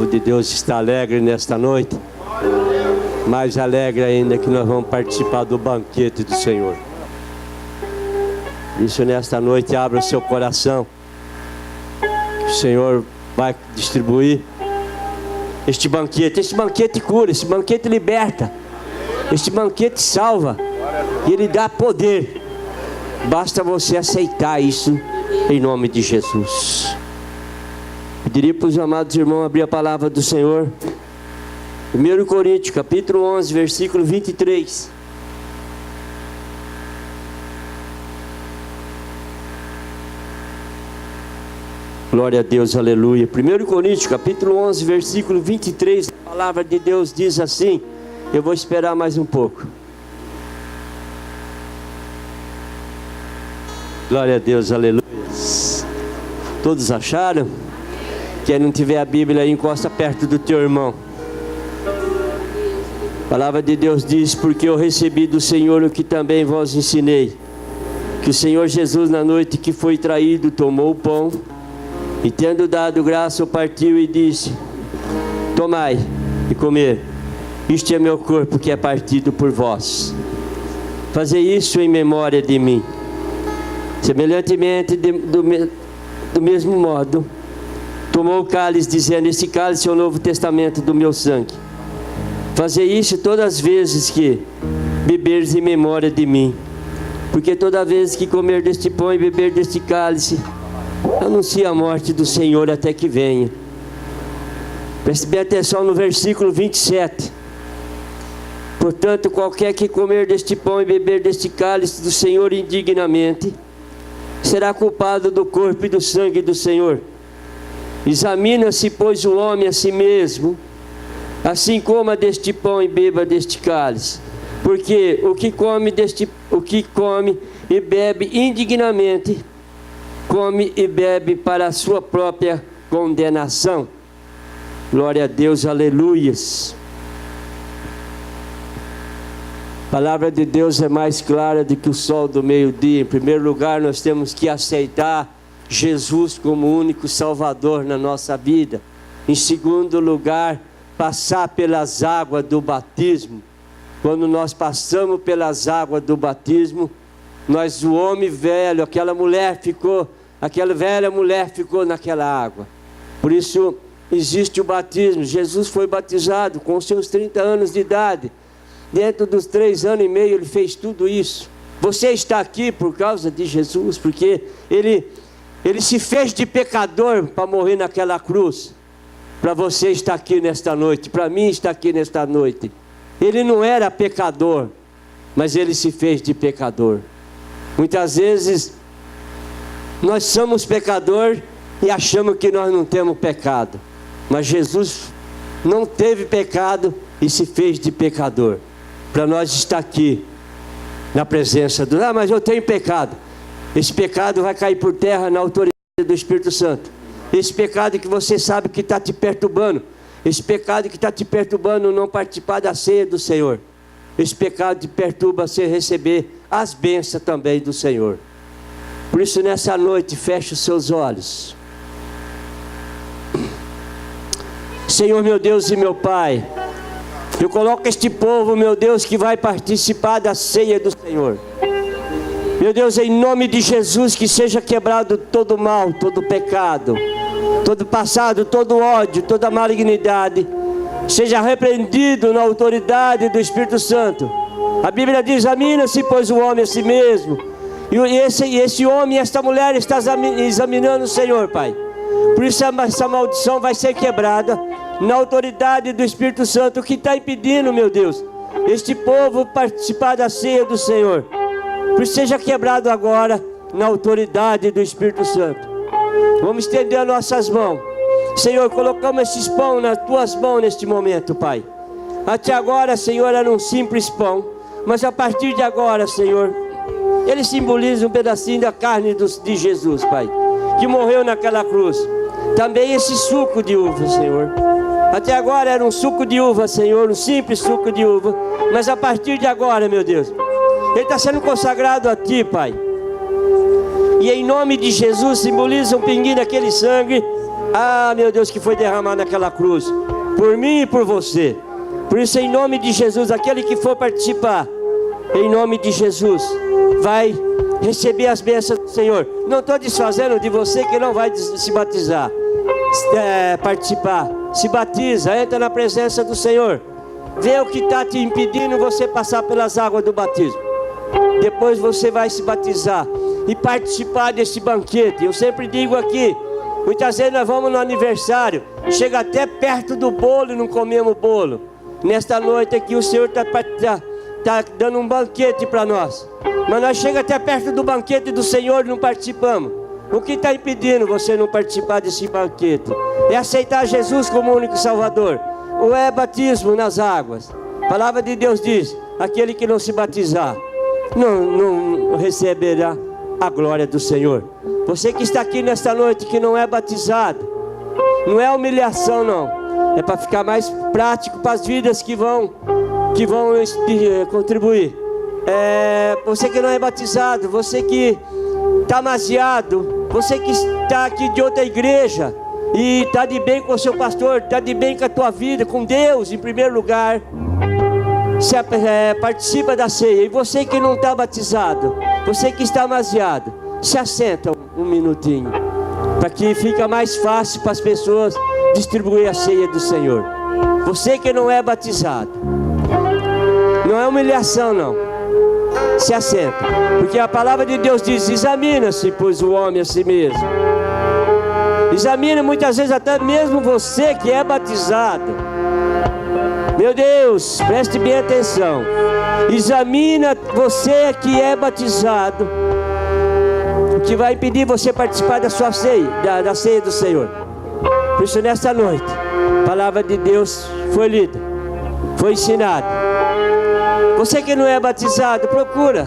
povo de Deus está alegre nesta noite. Mais alegre ainda que nós vamos participar do banquete do Senhor. Isso nesta noite, abra o seu coração. O Senhor vai distribuir este banquete cura, este banquete liberta, este banquete salva, e Ele dá poder. Basta você aceitar isso em nome de Jesus. Pediria para os amados irmãos abrir a palavra do Senhor. 1 Coríntios, capítulo 11, versículo 23. Glória a Deus, aleluia. 1 Coríntios, capítulo 11, versículo 23. A palavra de Deus diz assim. Eu vou esperar mais um pouco. Glória a Deus, aleluia. Todos acharam? Quem não tiver a Bíblia aí, encosta perto do teu irmão. A palavra de Deus diz: porque eu recebi do Senhor o que também vos ensinei, que o Senhor Jesus, na noite que foi traído, tomou o pão, e tendo dado graça, o partiu e disse: tomai e comer, isto é meu corpo que é partido por vós. Fazei isso em memória de mim. Semelhantemente, do mesmo modo, tomou o cálice, dizendo: este cálice é o novo testamento do meu sangue. Fazei isso todas as vezes que beberes em memória de mim. Porque toda vez que comer deste pão e beber deste cálice, anuncia a morte do Senhor até que venha. Preste bem atenção no versículo 27. Portanto, qualquer que comer deste pão e beber deste cálice do Senhor indignamente, será culpado do corpo e do sangue do Senhor. Examina-se, pois, o homem a si mesmo, assim coma deste pão e beba deste cálice. Porque o que come e bebe indignamente, come e bebe para a sua própria condenação. Glória a Deus, aleluias. A palavra de Deus é mais clara do que o sol do meio-dia. Em primeiro lugar, nós temos que aceitar Jesus como único Salvador na nossa vida. Em segundo lugar, passar pelas águas do batismo. Quando nós passamos pelas águas do batismo, o homem velho, aquela velha mulher ficou naquela água. Por isso existe o batismo. Jesus foi batizado com seus 30 anos de idade. Dentro dos 3 anos e meio ele fez tudo isso. Você está aqui por causa de Jesus, porque ele se fez de pecador para morrer naquela cruz. Para você estar aqui nesta noite, para mim estar aqui nesta noite. Ele não era pecador, mas ele se fez de pecador. Muitas vezes nós somos pecadores e achamos que nós não temos pecado. Mas Jesus não teve pecado e se fez de pecador. Para nós estar aqui na presença do... mas eu tenho pecado. Esse pecado vai cair por terra na autoridade do Espírito Santo. Esse pecado que você sabe que está te perturbando. Esse pecado que está te perturbando não participar da ceia do Senhor. Esse pecado te perturba você receber as bênçãos também do Senhor. Por isso nessa noite feche os seus olhos. Senhor meu Deus e meu Pai, eu coloco este povo, meu Deus, que vai participar da ceia do Senhor. Meu Deus, em nome de Jesus, que seja quebrado todo mal, todo pecado, todo passado, todo ódio, toda malignidade, seja repreendido na autoridade do Espírito Santo. A Bíblia diz: examina-se, pois, o homem a si mesmo. E esse homem e esta mulher está examinando o Senhor, Pai. Por isso essa maldição vai ser quebrada na autoridade do Espírito Santo, que está impedindo, meu Deus, este povo participar da ceia do Senhor. Por isso seja quebrado agora na autoridade do Espírito Santo. Vamos estender as nossas mãos. Senhor, colocamos esses pão nas tuas mãos neste momento, Pai. Até agora, Senhor, era um simples pão, mas a partir de agora, Senhor, ele simboliza um pedacinho da carne de Jesus, Pai, que morreu naquela cruz. Também esse suco de uva, Senhor. Até agora era um suco de uva, Senhor, um simples suco de uva, mas a partir de agora, meu Deus, ele está sendo consagrado a Ti, Pai. E em nome de Jesus simboliza um pinguinho daquele sangue Ah, meu Deus, que foi derramado naquela cruz, por mim e por você. Por isso, em nome de Jesus, aquele que for participar, em nome de Jesus, vai receber as bênçãos do Senhor. Não estou desfazendo de você que não vai se batizar, participar. Se batiza, entra na presença do Senhor. Vê o que está te impedindo você passar pelas águas do batismo. Depois você vai se batizar e participar desse banquete. Eu sempre digo aqui, muitas vezes nós vamos no aniversário, chega até perto do bolo e não comemos o bolo. Nesta noite aqui o Senhor está dando um banquete para nós. Mas nós chega até perto do banquete do Senhor e não participamos. O que está impedindo você não participar desse banquete? É aceitar Jesus como único Salvador. Ou é batismo nas águas. A palavra de Deus diz, aquele que não se batizar não receberá a glória do Senhor. Você que está aqui nesta noite que não é batizado, não é humilhação não, é para ficar mais prático para as vidas que vão contribuir. Você que não é batizado, você que está maziado, você que está aqui de outra igreja e está de bem com o seu pastor, está de bem com a tua vida, com Deus em primeiro lugar, participa da ceia. E você que não está batizado, você que está maziado, se assenta um minutinho, para que fica mais fácil para as pessoas distribuir a ceia do Senhor. Você que não é batizado, não é humilhação não, se assenta, porque a palavra de Deus diz, examina-se pois o homem a si mesmo. Examina muitas vezes até mesmo você que é batizado. Meu Deus, preste bem atenção. Examina você que é batizado, o que vai impedir você participar da sua ceia, da ceia do Senhor. Por isso nesta noite, a palavra de Deus foi lida, foi ensinada. Você que não é batizado, procura.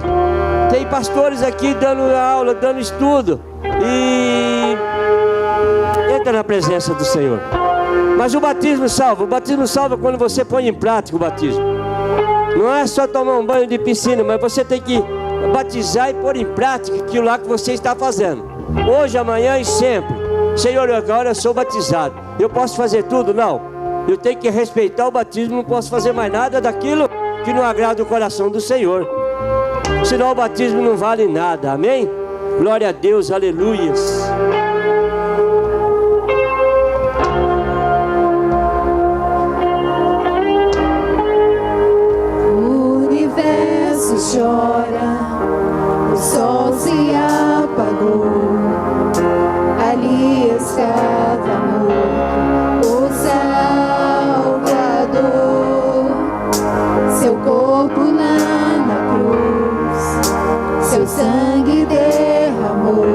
Tem pastores aqui dando aula, dando estudo. E entra na presença do Senhor. Mas o batismo salva. O batismo salva quando você põe em prática o batismo. Não é só tomar um banho de piscina, mas você tem que batizar e pôr em prática aquilo lá que você está fazendo. Hoje, amanhã e sempre. Senhor, agora eu sou batizado. Eu posso fazer tudo? Não. Eu tenho que respeitar o batismo. Não posso fazer mais nada daquilo que não agrada o coração do Senhor. Senão o batismo não vale nada. Amém? Glória a Deus, aleluias. O universo chora, o sol se apagou, ali estava morto o Salvador. Seu corpo lá na cruz, seu sangue derramou,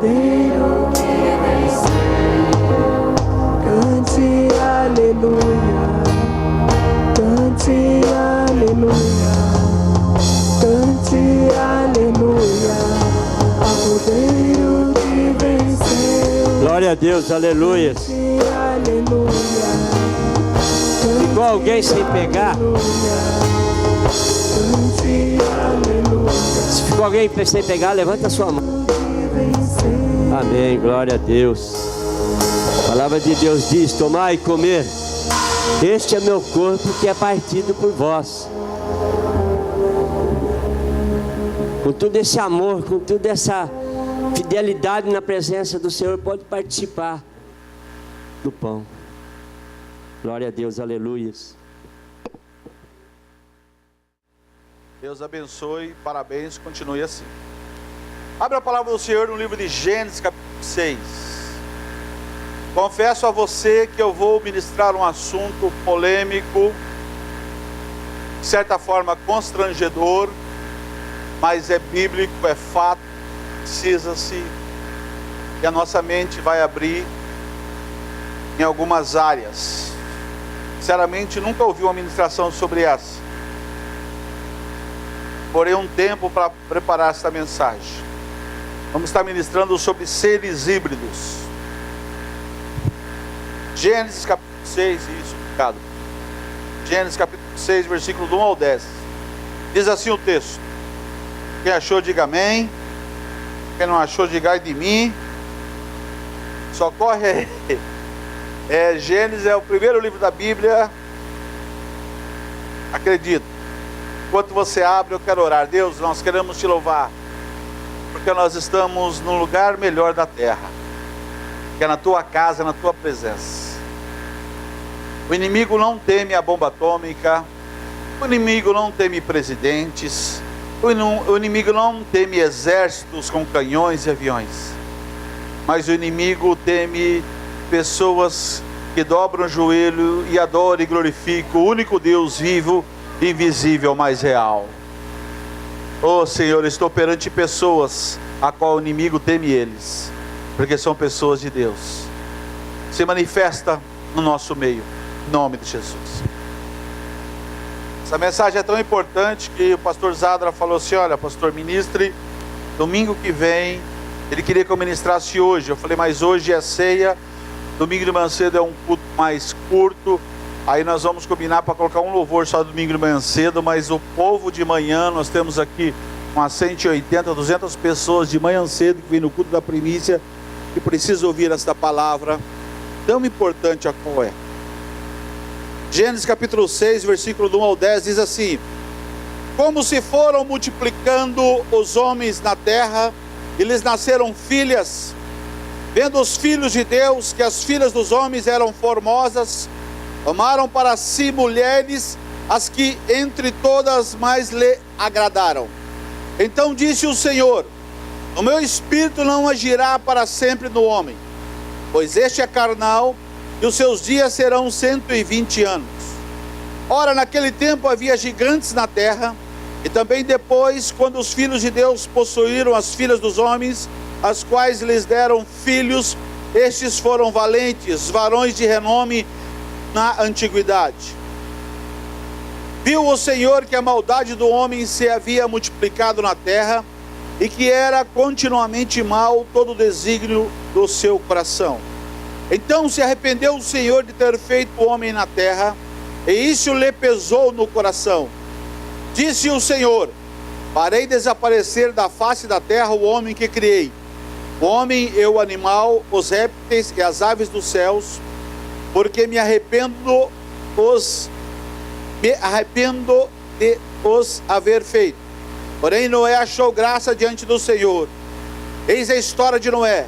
Cordeiro que venceu. Cante aleluia, cante aleluia, cante aleluia, a Cordeiro que venceu. Glória a Deus, aleluia. Cante aleluia, Ficou alguém sem pegar? cante aleluia, Se ficou alguém sem pegar, levanta a sua mão. que venceu. Amém, glória a Deus. A palavra de Deus diz: tomai e comer, este é meu corpo que é partido por vós. Com todo esse amor, com toda essa fidelidade na presença do Senhor, pode participar do pão. Glória a Deus, aleluias. Deus abençoe, parabéns, continue assim. Abre a palavra do Senhor no livro de Gênesis, capítulo 6. Confesso a você que eu vou ministrar um assunto polêmico, de certa forma constrangedor, mas é bíblico, é fato, precisa-se, e a nossa mente vai abrir em algumas áreas. Sinceramente, nunca ouvi uma ministração sobre essa. Porém, um tempo para preparar essa mensagem. Vamos estar ministrando sobre seres híbridos. Gênesis capítulo 6, isso, obrigado. Gênesis capítulo 6, versículo do 1 ao 10. Diz assim o texto. Quem achou, diga amém. Quem não achou, diga ai de mim. Socorre aí. Gênesis é o primeiro livro da Bíblia. Acredito. Enquanto você abre, eu quero orar. Deus, nós queremos te louvar, porque nós estamos num lugar melhor da terra, que é na tua casa, na tua presença. O inimigo não teme a bomba atômica, o inimigo não teme presidentes, o inimigo não teme exércitos com canhões e aviões, mas o inimigo teme pessoas que dobram o joelho e adoram e glorificam o único Deus vivo, invisível, mais real. Oh Senhor, estou perante pessoas a qual o inimigo teme eles, porque são pessoas de Deus. Se manifesta no nosso meio, em nome de Jesus. Essa mensagem é tão importante que o pastor Zadra falou assim: olha, pastor, ministre domingo que vem. Ele queria que eu ministrasse hoje. Eu falei, mas hoje é ceia, domingo de manhã cedo é um culto mais curto. Aí nós vamos combinar para colocar um louvor só domingo de manhã cedo, mas o povo de manhã, nós temos aqui umas 180, 200 pessoas de manhã cedo que vêm no culto da primícia, que precisam ouvir esta palavra tão importante a qual é. Gênesis capítulo 6, versículo do 1 ao 10 diz assim: como se foram multiplicando os homens na terra, e lhes nasceram filhas, vendo os filhos de Deus que as filhas dos homens eram formosas, tomaram para si mulheres, as que entre todas mais lhe agradaram. Então disse o Senhor: o meu espírito não agirá para sempre no homem, pois este é carnal, e os seus dias serão 120 anos. Ora, naquele tempo havia gigantes na terra, e também depois, quando os filhos de Deus possuíram as filhas dos homens, as quais lhes deram filhos, estes foram valentes, varões de renome na antiguidade. Viu o Senhor que a maldade do homem se havia multiplicado na terra, e que era continuamente mal todo o desígnio do seu coração. Então se arrependeu o Senhor de ter feito o homem na terra, e isso lhe pesou no coração. Disse o Senhor: farei desaparecer da face da terra o homem que criei, o homem e o animal, os répteis e as aves dos céus, porque me arrependo de os haver feito. Porém Noé achou graça diante do Senhor. Eis a história de Noé.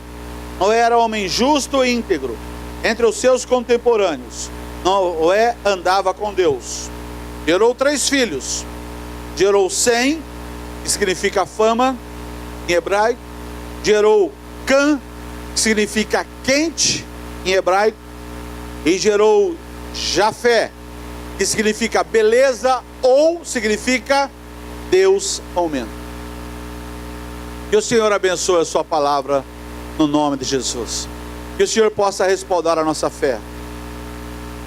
Noé era homem justo e íntegro entre os seus contemporâneos. Noé andava com Deus. Gerou 3 filhos. Gerou Sem, que significa fama em hebraico. Gerou Cã, que significa quente em hebraico. E gerou Jafé, que significa beleza, ou significa Deus aumenta. Que o Senhor abençoe a sua palavra no nome de Jesus. Que o Senhor possa respaldar a nossa fé.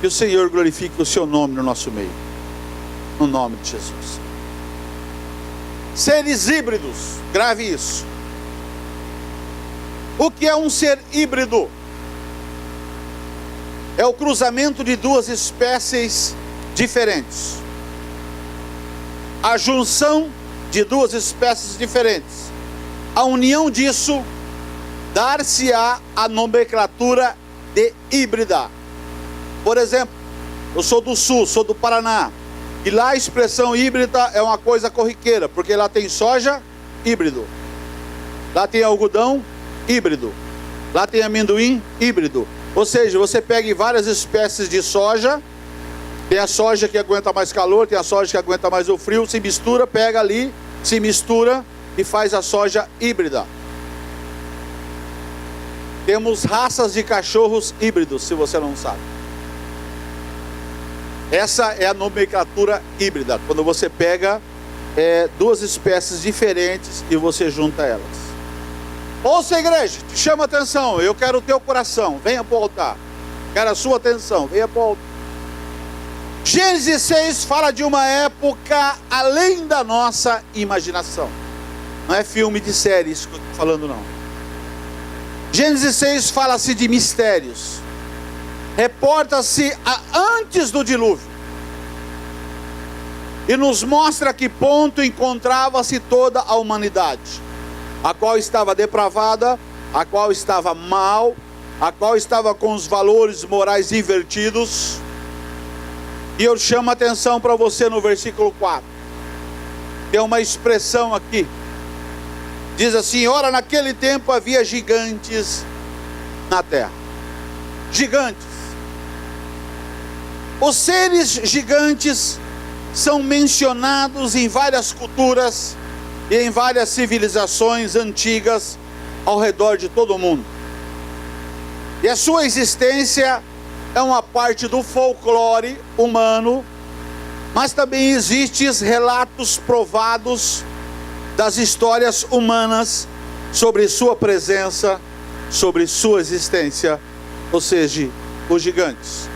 Que o Senhor glorifique o seu nome no nosso meio, no nome de Jesus. Seres híbridos, grave isso. O que é um ser híbrido? É o cruzamento de duas espécies diferentes. A junção de duas espécies diferentes. A união disso dar-se-á a nomenclatura de híbrida. Por exemplo, eu sou do Sul, sou do Paraná. E lá a expressão híbrida é uma coisa corriqueira, porque lá tem soja, híbrido. Lá tem algodão, híbrido. Lá tem amendoim, híbrido. Ou seja, você pega várias espécies de soja. Tem a soja que aguenta mais calor, tem a soja que aguenta mais o frio. Se mistura, pega ali, se mistura e faz a soja híbrida. Temos raças de cachorros híbridos, se você não sabe. Essa é a nomenclatura híbrida, quando você pega duas espécies diferentes e você junta elas. Ouça, igreja, te chama a atenção, eu quero o teu coração, venha para o altar. Quero a sua atenção, venha para o altar. Gênesis 6 fala de uma época além da nossa imaginação. Não é filme de série isso que eu estou falando, não. Gênesis 6 fala-se de mistérios. Reporta-se a antes do dilúvio. E nos mostra a que ponto encontrava-se toda a humanidade. A qual estava depravada, a qual estava mal, a qual estava com os valores morais invertidos. E eu chamo a atenção para você no versículo 4. Tem uma expressão aqui. Diz assim: ora, naquele tempo havia gigantes na terra. Gigantes. Os seres gigantes são mencionados em várias culturas e em várias civilizações antigas ao redor de todo o mundo. E a sua existência é uma parte do folclore humano, mas também existem relatos provados das histórias humanas sobre sua presença, sobre sua existência, ou seja, os gigantes.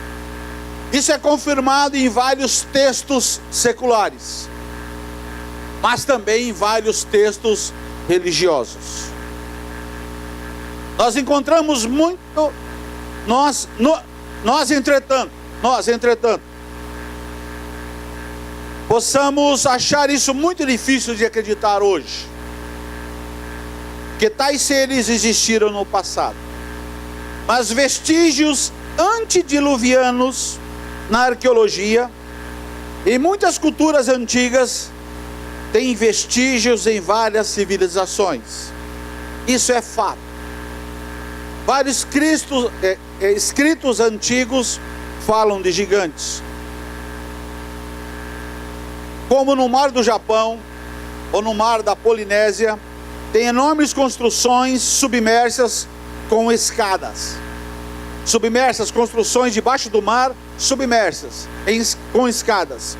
Isso é confirmado em vários textos seculares, mas também em vários textos religiosos. Nós encontramos muito, entretanto, possamos achar isso muito difícil de acreditar hoje, que tais seres existiram no passado, mas vestígios antediluvianos na arqueologia e muitas culturas antigas têm vestígios em várias civilizações. Isso é fato. Vários escritos antigos falam de gigantes, como no mar do Japão ou no mar da Polinésia, tem enormes construções submersas com escadas. Submersas, construções debaixo do mar, submersas, com escadas.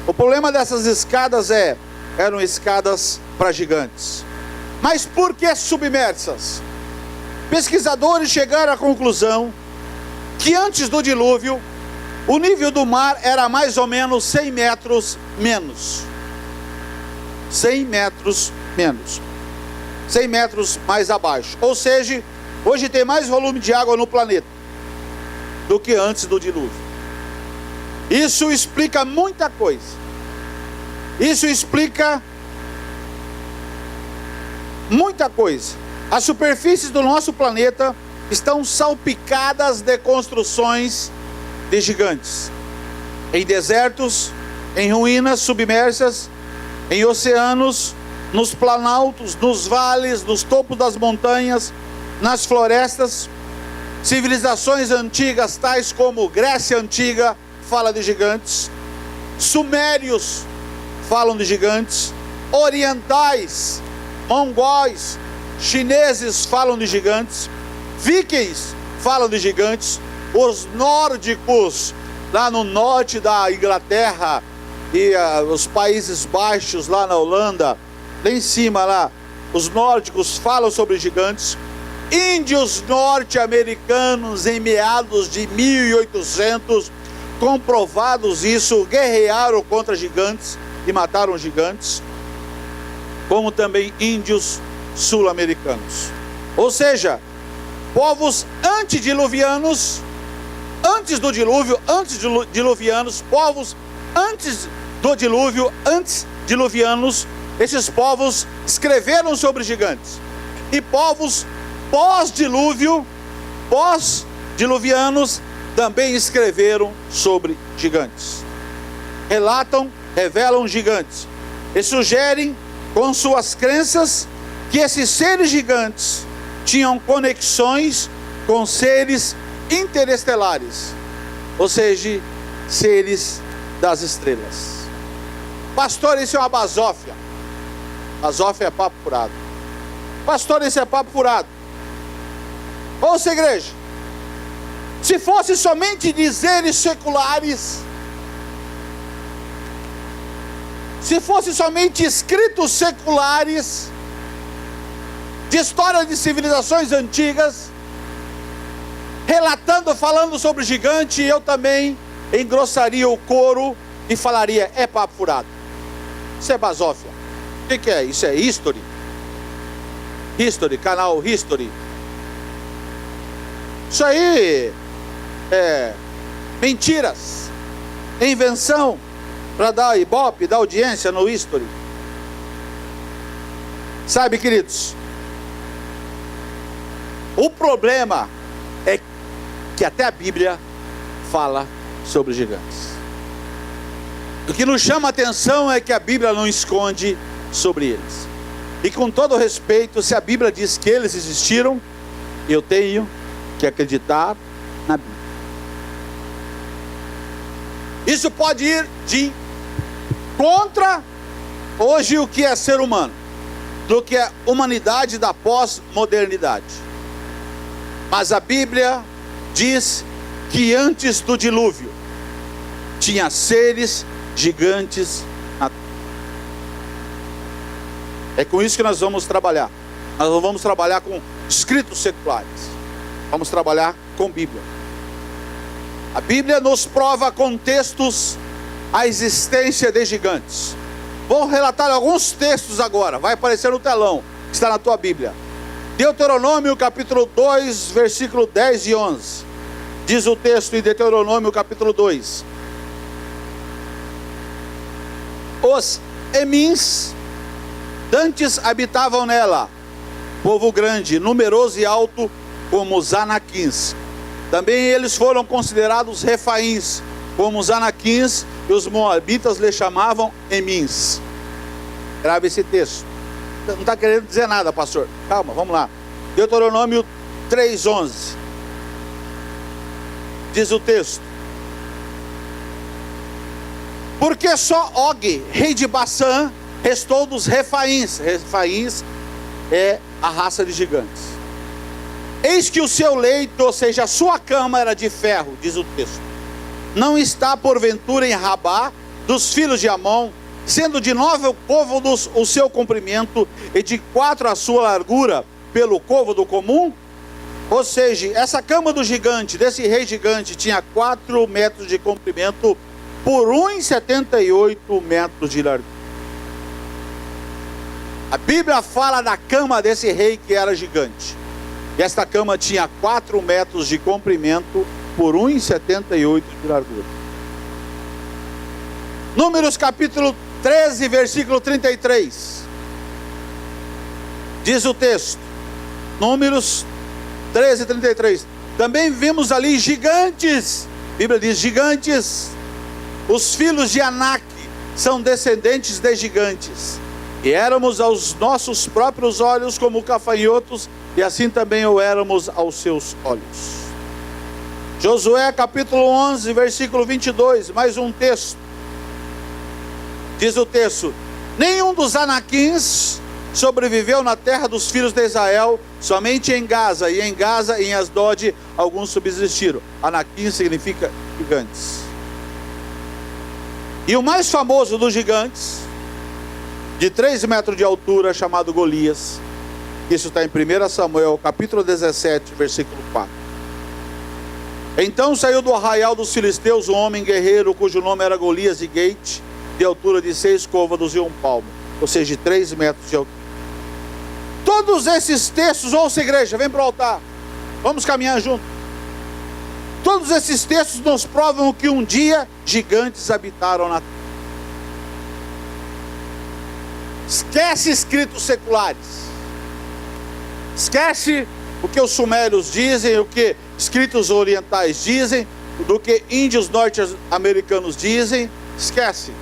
O problema dessas escadas eram escadas para gigantes. Mas por que submersas? Pesquisadores chegaram à conclusão que antes do dilúvio, o nível do mar era mais ou menos 100 metros menos. 100 metros menos. 100 metros mais abaixo. Ou seja, hoje tem mais volume de água no planeta do que antes do dilúvio. Isso explica muita coisa. Isso explica muita coisa. As superfícies do nosso planeta estão salpicadas de construções de gigantes. Em desertos, em ruínas submersas, em oceanos, nos planaltos, nos vales, nos topos das montanhas, nas florestas. Civilizações antigas, tais como Grécia Antiga, fala de gigantes. Sumérios falam de gigantes. Orientais, mongóis, chineses falam de gigantes. Vikings falam de gigantes. Os nórdicos, lá no norte da Inglaterra e os Países Baixos, lá na Holanda, lá em cima lá, os nórdicos falam sobre gigantes. índios norte-americanos em meados de 1800, comprovados isso, guerrearam contra gigantes e mataram gigantes, como também índios sul-americanos. Ou seja, povos antediluvianos, antes do dilúvio, antediluvianos, povos antes do dilúvio, antediluvianos, esses povos escreveram sobre gigantes. E povos pós-dilúvio, pós-diluvianos, também escreveram sobre gigantes. Relatam, revelam gigantes. E sugerem, com suas crenças, que esses seres gigantes tinham conexões com seres interestelares, ou seja, seres das estrelas. Pastor, isso é uma basófia. Basófia é papo furado. Pastor, isso é papo furado. Ouça, igreja, se fosse somente dizeres seculares, se fosse somente escritos seculares, de história de civilizações antigas, relatando, falando sobre gigante, eu também engrossaria o coro e falaria, é papo furado. Isso é basófia. O que é? Isso é history. History, canal History. Isso aí é mentiras, é invenção para dar ibope, dar audiência no History. Sabe, queridos, o problema é que até a Bíblia fala sobre gigantes. O que nos chama a atenção é que a Bíblia não esconde sobre eles. E com todo respeito, se a Bíblia diz que eles existiram, eu tenho que acreditar na Bíblia. Isso pode ir de contra hoje o que é ser humano, do que é humanidade da pós-modernidade. Mas a Bíblia diz que antes do dilúvio tinha seres gigantes na terra. É com isso que nós vamos trabalhar. Nós não vamos trabalhar com escritos seculares, vamos trabalhar com Bíblia. A Bíblia nos prova com textos a existência de gigantes. Vou relatar alguns textos agora, vai aparecer no telão, que está na tua Bíblia. Deuteronômio capítulo 2, versículo 10 e 11. Diz o texto em Deuteronômio capítulo 2. Os Emins dantes habitavam nela, povo grande, numeroso e alto, como os Anaquins. Também eles foram considerados Refaíns, como os Anaquins, e os Moabitas lhe chamavam Emins. Grave esse texto. Não está querendo dizer nada, pastor. Calma, vamos lá. Deuteronômio 3:11. Diz o texto: porque só Og, rei de Baçã, restou dos Refaíns. Refaíns é a raça de gigantes. Eis que o seu leito, ou seja, a sua cama era de ferro, diz o texto. Não está porventura em Rabá dos filhos de Amon, sendo de 9 côvados o seu comprimento e de 4 a sua largura pelo côvado comum? Ou seja, essa cama do gigante, desse rei gigante, tinha 4 metros de comprimento por 1,78 metros de largura. A Bíblia fala da cama desse rei que era gigante. E esta cama tinha 4 metros de comprimento por 1,78 de largura. Números capítulo 13, versículo 33. Diz o texto. Números 13, 33. Também vimos ali gigantes. A Bíblia diz gigantes. Os filhos de Anak são descendentes de gigantes. E éramos aos nossos próprios olhos como gafanhotos, e assim também o éramos aos seus olhos. Josué capítulo 11, versículo 22, mais um texto. Diz o texto: nenhum dos Anaquins sobreviveu na terra dos filhos de Israel, somente em Gaza, e em Gaza e em Asdod alguns subsistiram. Anaquim significa gigantes. E o mais famoso dos gigantes, de 3 metros de altura, chamado Golias, Isso está em 1 Samuel, capítulo 17, versículo 4. Então saiu do arraial dos filisteus um homem guerreiro, cujo nome era Golias de Gate, de altura de 6 côvados e 1 palmo, ou seja, de 3 metros de altura. Todos esses textos, ouça igreja, vem para o altar, vamos caminhar junto. Todos esses textos nos provam que um dia gigantes habitaram na terra. Esquece escritos seculares. Esquece o que os sumérios dizem, o que escritos orientais dizem, do que índios norte-americanos dizem. Esquece.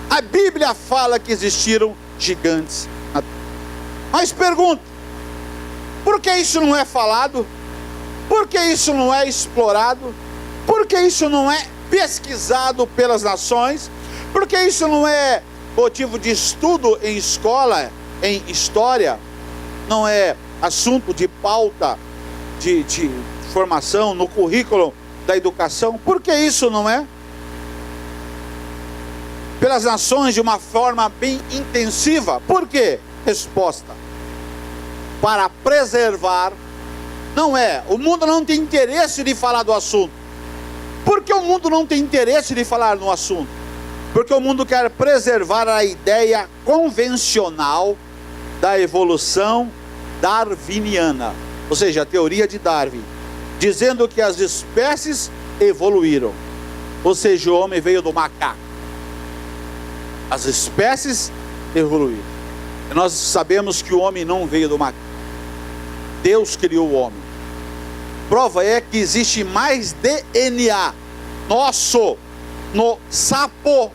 A Bíblia fala que existiram gigantes na terra. Mas pergunto, por que isso não é falado? Por que isso não é explorado? Por que isso não é pesquisado pelas nações? Por que isso não é motivo de estudo em escola, em história? Não é assunto de pauta de formação no currículo da educação? Por que isso não é? Pelas nações de uma forma bem intensiva. Por quê? Resposta: para preservar. Não é, o mundo não tem interesse de falar do assunto. Por que o mundo não tem interesse de falar no assunto? Porque o mundo quer preservar a ideia convencional da evolução darwiniana, ou seja, a teoria de Darwin, dizendo que as espécies evoluíram, ou seja, o homem veio do macaco. As espécies evoluíram. E nós sabemos que o homem não veio do macaco. Deus criou o homem. Prova é que existe mais DNA nosso no sapo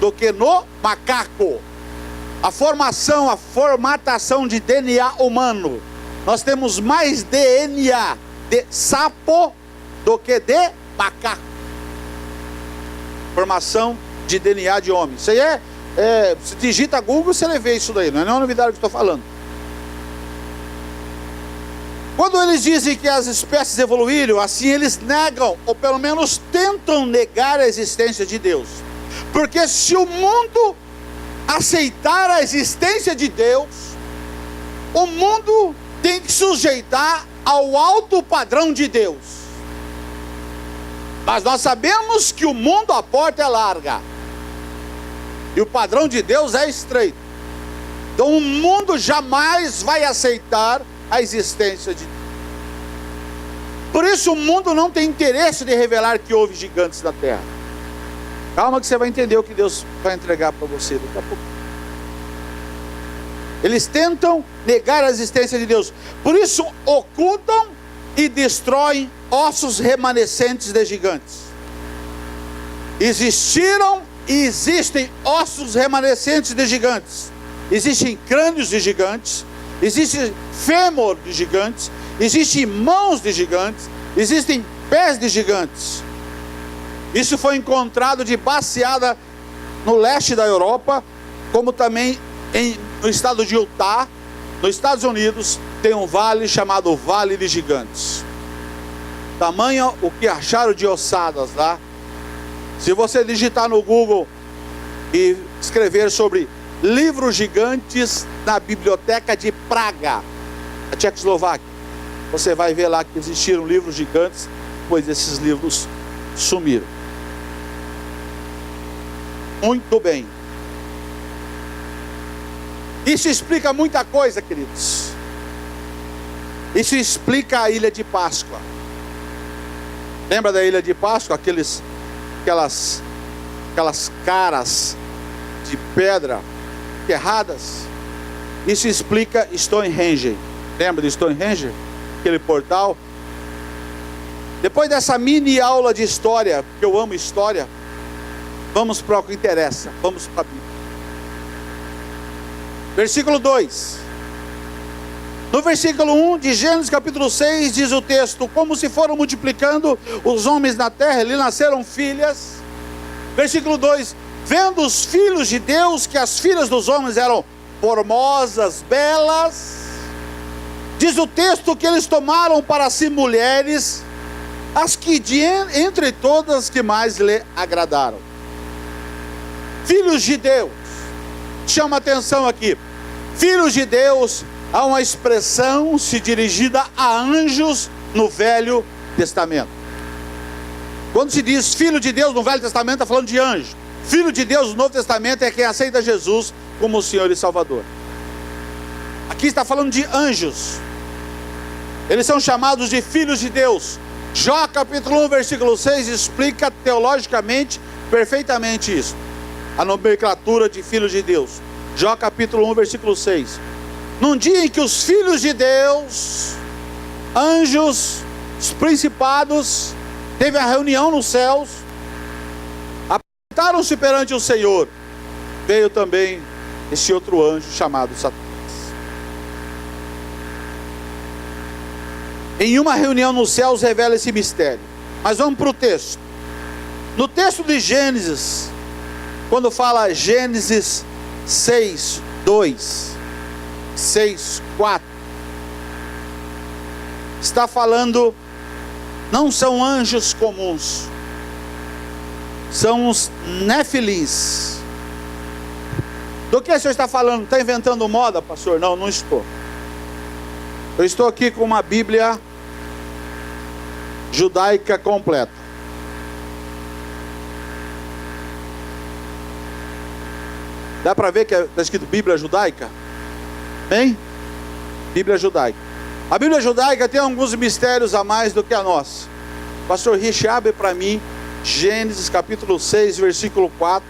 do que no macaco. A formatação de DNA humano, nós temos mais DNA de sapo do que de macaco. Formação de DNA de homem. Isso aí se digita Google, você vê isso daí, não é nenhuma novidade que estou falando. Quando eles dizem que as espécies evoluíram, assim eles negam, ou pelo menos tentam negar a existência de Deus. Porque se o mundo aceitar a existência de Deus, o mundo tem que sujeitar ao alto padrão de Deus. Mas nós sabemos que o mundo, a porta é larga, e o padrão de Deus é estreito. Então o mundo jamais vai aceitar a existência de Deus. Por isso o mundo não tem interesse de revelar que houve gigantes na terra. Calma que você vai entender o que Deus vai entregar para você daqui a pouco. Eles tentam negar a existência de Deus. Por isso ocultam e destroem ossos remanescentes de gigantes. Existiram e existem ossos remanescentes de gigantes. Existem crânios de gigantes. Existe fêmur de gigantes, existem mãos de gigantes, existem pés de gigantes. Isso foi encontrado de baseada no leste da Europa, como também no estado de Utah, nos Estados Unidos, tem um vale chamado Vale de Gigantes. Tamanho o que acharam de ossadas lá. Se você digitar no Google e escrever sobre livros gigantes na biblioteca de Praga, a Tchecoslováquia, você vai ver lá que existiram livros gigantes, pois esses livros sumiram. Muito bem. Isso explica muita coisa, queridos. Isso explica a Ilha de Páscoa. Lembra da Ilha de Páscoa? Aquelas caras de pedra enterradas. Isso explica Stonehenge. Lembra de Stonehenge? Aquele portal. Depois dessa mini aula de história, porque eu amo história, vamos para o que interessa. Vamos para a Bíblia. Versículo 2. No versículo 1 de Gênesis capítulo 6 diz o texto: como se foram multiplicando os homens na terra, lhe nasceram filhas. Versículo 2: vendo os filhos de Deus que as filhas dos homens eram formosas, belas, diz o texto que eles tomaram para si mulheres, as que entre todas que mais lhe agradaram. Filhos de Deus, chama atenção aqui, filhos de Deus há uma expressão se dirigida a anjos no Velho Testamento. Quando se diz filho de Deus no Velho Testamento, está falando de anjo. Filho de Deus no Novo Testamento é quem aceita Jesus como o Senhor e Salvador. Aqui está falando de anjos. Eles são chamados de filhos de Deus. Jó capítulo 1 versículo 6 explica teologicamente perfeitamente isso. A nomenclatura de filhos de Deus. Jó capítulo 1 versículo 6. Num dia em que os filhos de Deus, anjos, os principados, teve a reunião nos céus, apresentaram-se perante o Senhor, veio também esse outro anjo chamado Satanás. Em uma reunião nos céus revela esse mistério. Mas vamos para o texto. No texto de Gênesis, quando fala Gênesis 6, 2, 6, 4, está falando, não são anjos comuns, são os nefilins. Do que o senhor está falando? Está inventando moda, pastor? Não, não estou. Eu estou aqui com uma Bíblia judaica completa. Dá para ver que está escrito Bíblia judaica? Bem? Bíblia judaica. A Bíblia judaica tem alguns mistérios a mais do que a nossa. Pastor Rich, abre para mim Gênesis capítulo 6, versículo 4.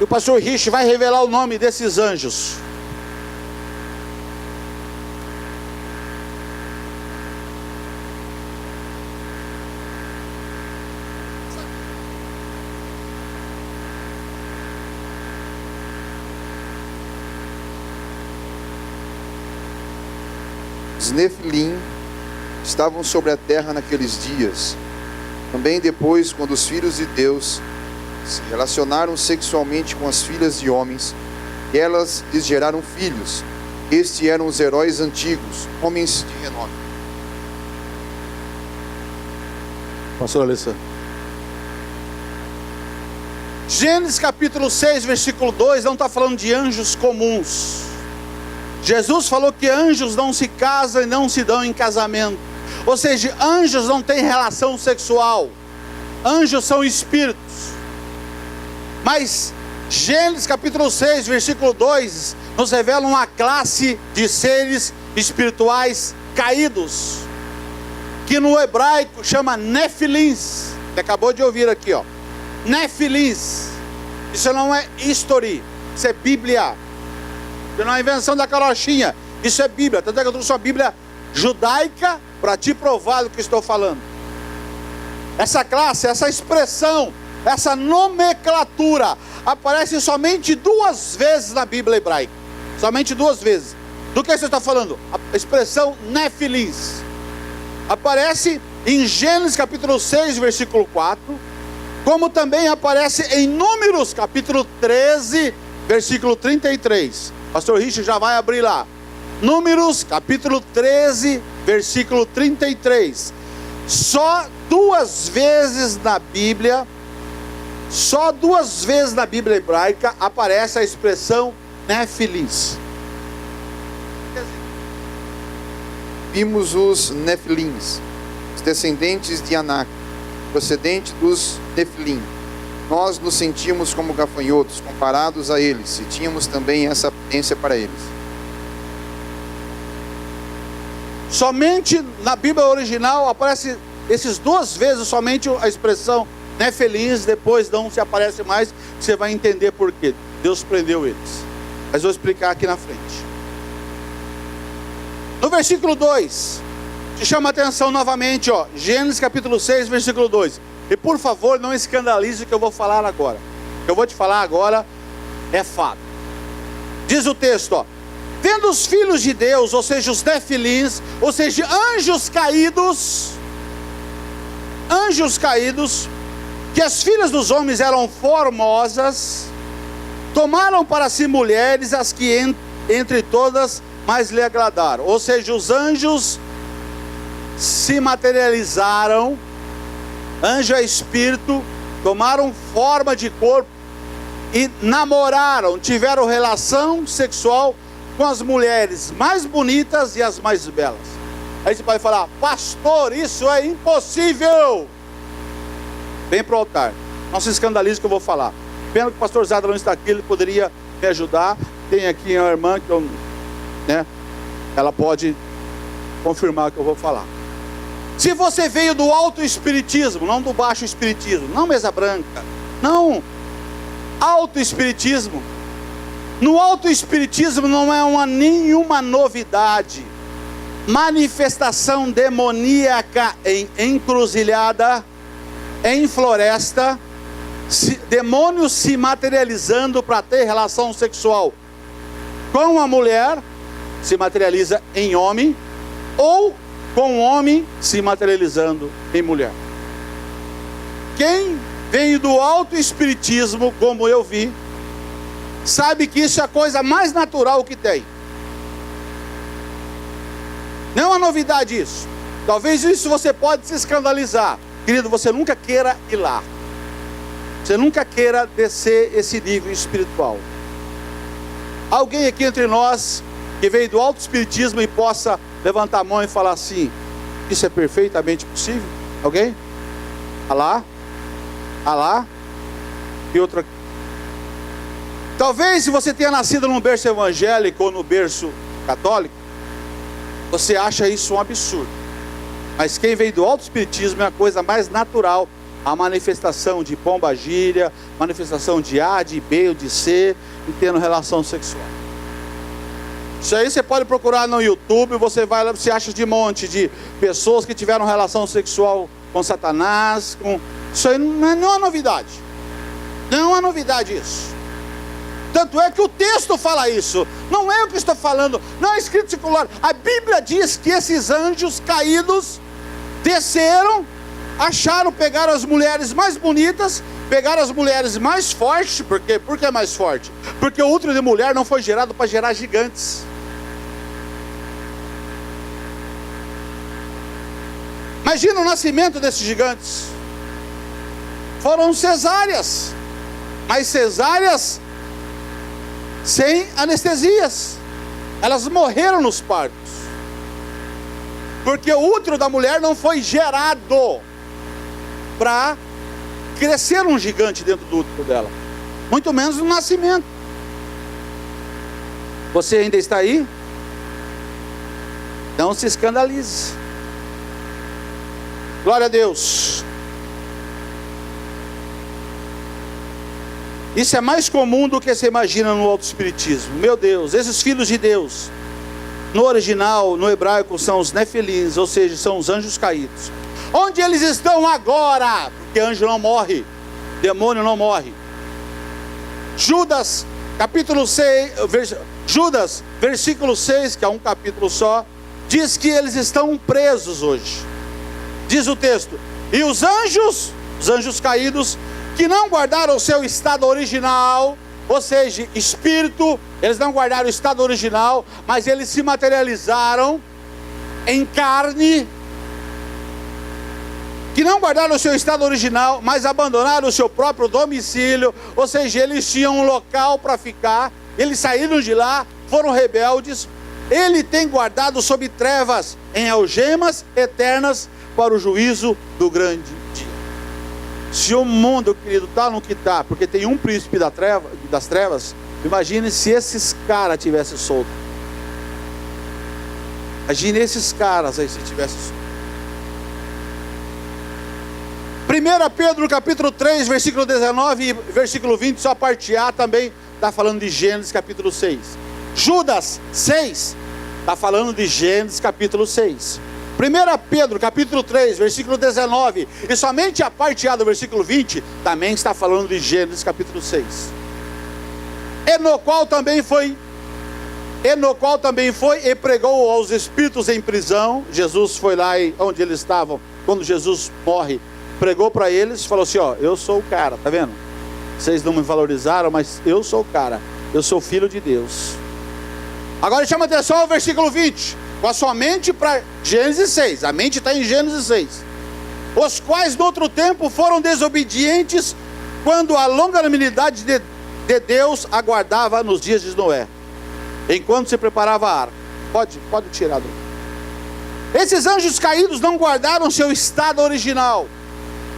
E o pastor Rich vai revelar o nome desses anjos. Os Nefilim estavam sobre a terra naqueles dias. Também depois, quando os filhos de Deus se relacionaram sexualmente com as filhas de homens, elas lhes geraram filhos. Estes eram os heróis antigos, homens de renome. Pastor Alessandro. Gênesis capítulo 6, versículo 2, não está falando de anjos comuns. Jesus falou que anjos não se casam e não se dão em casamento. Ou seja, anjos não têm relação sexual. Anjos são espíritos. Mas Gênesis capítulo 6, versículo 2 nos revela uma classe de seres espirituais caídos, que no hebraico chama nefilins. Você acabou de ouvir aqui, ó. Nefilins. Isso não é history, isso é Bíblia. Isso não é invenção da carochinha, isso é Bíblia. Tanto é que eu trouxe uma Bíblia judaica para te provar do que estou falando. Essa classe, essa expressão, essa nomenclatura aparece somente 2 vezes na Bíblia hebraica. Somente 2 vezes. Do que você está falando? A expressão nefilins aparece em Gênesis capítulo 6, versículo 4, como também aparece em Números capítulo 13, versículo 33. Pastor Richard já vai abrir lá. Números capítulo 13, versículo 33. Só 2 vezes na Bíblia, só 2 vezes na Bíblia hebraica aparece a expressão nefilins. Vimos os Nefilins, os descendentes de Anak, procedente dos Nefilim. Nós nos sentíamos como gafanhotos comparados a eles, e tínhamos também essa aparência para eles. Somente na Bíblia original aparece esses 2 vezes somente a expressão nefilins, depois não se aparece mais, você vai entender por quê. Deus prendeu eles. Mas vou explicar aqui na frente. No versículo 2, te chama a atenção novamente, ó, Gênesis capítulo 6, versículo 2. E por favor, não escandalize o que eu vou falar agora. O que eu vou te falar agora é fato. Diz o texto, ó: vendo os filhos de Deus, ou seja, os nefilins, ou seja, anjos caídos, que as filhas dos homens eram formosas, tomaram para si mulheres, as que entre todas mais lhe agradaram. Ou seja, os anjos se materializaram, anjo é espírito, tomaram forma de corpo e namoraram, tiveram relação sexual com as mulheres mais bonitas e as mais belas. Aí você pode falar: pastor, isso é impossível. Vem para o altar, não se escandalize que eu vou falar. Pena que o pastor Zada não está aqui, ele poderia me ajudar. Tem aqui uma irmã que ela pode confirmar o que eu vou falar. Se você veio do alto espiritismo, não do baixo espiritismo, não mesa branca, não alto espiritismo. No alto espiritismo não é nenhuma novidade. Manifestação demoníaca em encruzilhada, em floresta, demônios se materializando para ter relação sexual com a mulher, se materializa em homem, ou com o homem se materializando em mulher. Quem veio do alto espiritismo, como eu vi, sabe que isso é a coisa mais natural que tem. Não é uma novidade isso. Talvez isso você pode se escandalizar. Querido, você nunca queira ir lá. Você nunca queira descer esse nível espiritual. Alguém aqui entre nós que veio do alto espiritismo e possa levantar a mão e falar assim: isso é perfeitamente possível? Alguém? Alá? Alá? E outra. Talvez se você tenha nascido num berço evangélico ou no berço católico, você acha isso um absurdo. Mas quem veio do alto espiritismo é a coisa mais natural. A manifestação de pombagira, manifestação de A, de B ou de C, e tendo relação sexual. Isso aí você pode procurar no YouTube, você vai lá, você acha de monte de pessoas que tiveram relação sexual com Satanás, isso aí não é uma novidade. Não é uma novidade isso. Tanto é que o texto fala isso. Não é o que eu estou falando, não é escrito circular. A Bíblia diz que esses anjos caídos desceram, pegaram as mulheres mais bonitas, pegaram as mulheres mais fortes. Por quê? Por que mais forte? Porque o útero de mulher não foi gerado para gerar gigantes. Imagina o nascimento desses gigantes. Foram cesáreas, mas cesáreas sem anestesias. Elas morreram nos partos, porque o útero da mulher não foi gerado para crescer um gigante dentro do útero dela, muito menos no nascimento. Você ainda está aí? Não se escandalize. Glória a Deus. Isso é mais comum do que você imagina no alto espiritismo. Meu Deus, esses filhos de Deus, no original, no hebraico, são os nefilins, ou seja, são os anjos caídos. Onde eles estão agora? Porque anjo não morre, demônio não morre. Judas, capítulo 6, Judas, versículo 6, que é um capítulo só, diz que eles estão presos hoje. Diz o texto: e os anjos caídos, que não guardaram o seu estado original, ou seja, espírito, eles não guardaram o estado original, mas eles se materializaram em carne, que não guardaram o seu estado original, mas abandonaram o seu próprio domicílio, ou seja, eles tinham um local para ficar, eles saíram de lá, foram rebeldes. Ele tem guardado sob trevas, em algemas eternas, para o juízo do grande dia. Se o mundo, querido, está no que está, porque tem um príncipe das trevas, imagine se esses caras tivessem solto. Imagine esses caras aí se tivessem solto. 1 Pedro capítulo 3, versículo 19 e versículo 20, só a parte A também está falando de Gênesis capítulo 6. Judas 6 está falando de Gênesis capítulo 6. 1 Pedro capítulo 3, versículo 19, e somente a parte A do versículo 20, também está falando de Gênesis capítulo 6. E no qual também foi e pregou aos espíritos em prisão. Jesus foi lá onde eles estavam, quando Jesus morre, pregou para eles, falou assim: ó, eu sou o cara, tá vendo? Vocês não me valorizaram, mas eu sou o cara, eu sou filho de Deus. Agora chama atenção ao versículo 20, com a sua mente para Gênesis 6, a mente está em Gênesis 6. Os quais no outro tempo foram desobedientes, quando a longanimidade de Deus aguardava nos dias de Noé. enquanto se preparava a arca. Pode tirar do... Esses anjos caídos não guardaram seu estado original,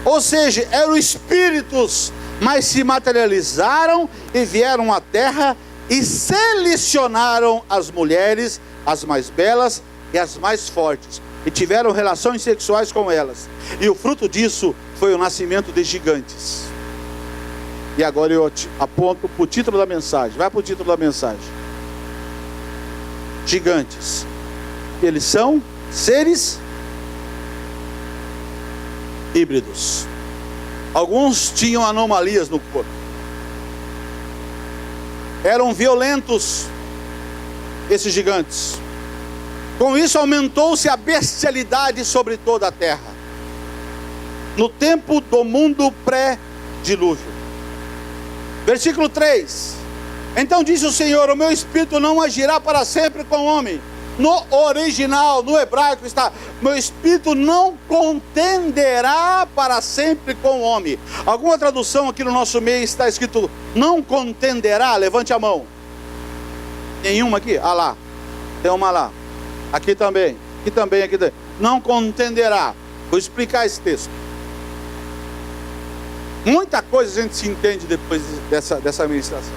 ou seja, eram espíritos, mas se materializaram e vieram à terra e selecionaram as mulheres, as mais belas e as mais fortes, e tiveram relações sexuais com elas, e o fruto disso foi o nascimento de gigantes. E agora eu aponto para o título da mensagem. Vai para o título da mensagem. Gigantes. Eles são seres híbridos. Alguns tinham anomalias no corpo. Eram violentos, esses gigantes. Com isso aumentou-se a bestialidade sobre toda a terra. No tempo do mundo pré-dilúvio. Versículo 3. Então disse o Senhor: o meu espírito não agirá para sempre com o homem. No original, no hebraico está: meu espírito não contenderá para sempre com o homem. Alguma tradução aqui no nosso meio está escrito não contenderá? Levante a mão. Nenhuma aqui? Ah lá, tem uma lá. Aqui também, aqui também, aqui também. Não contenderá. Vou explicar esse texto. Muita coisa a gente se entende depois dessa ministração.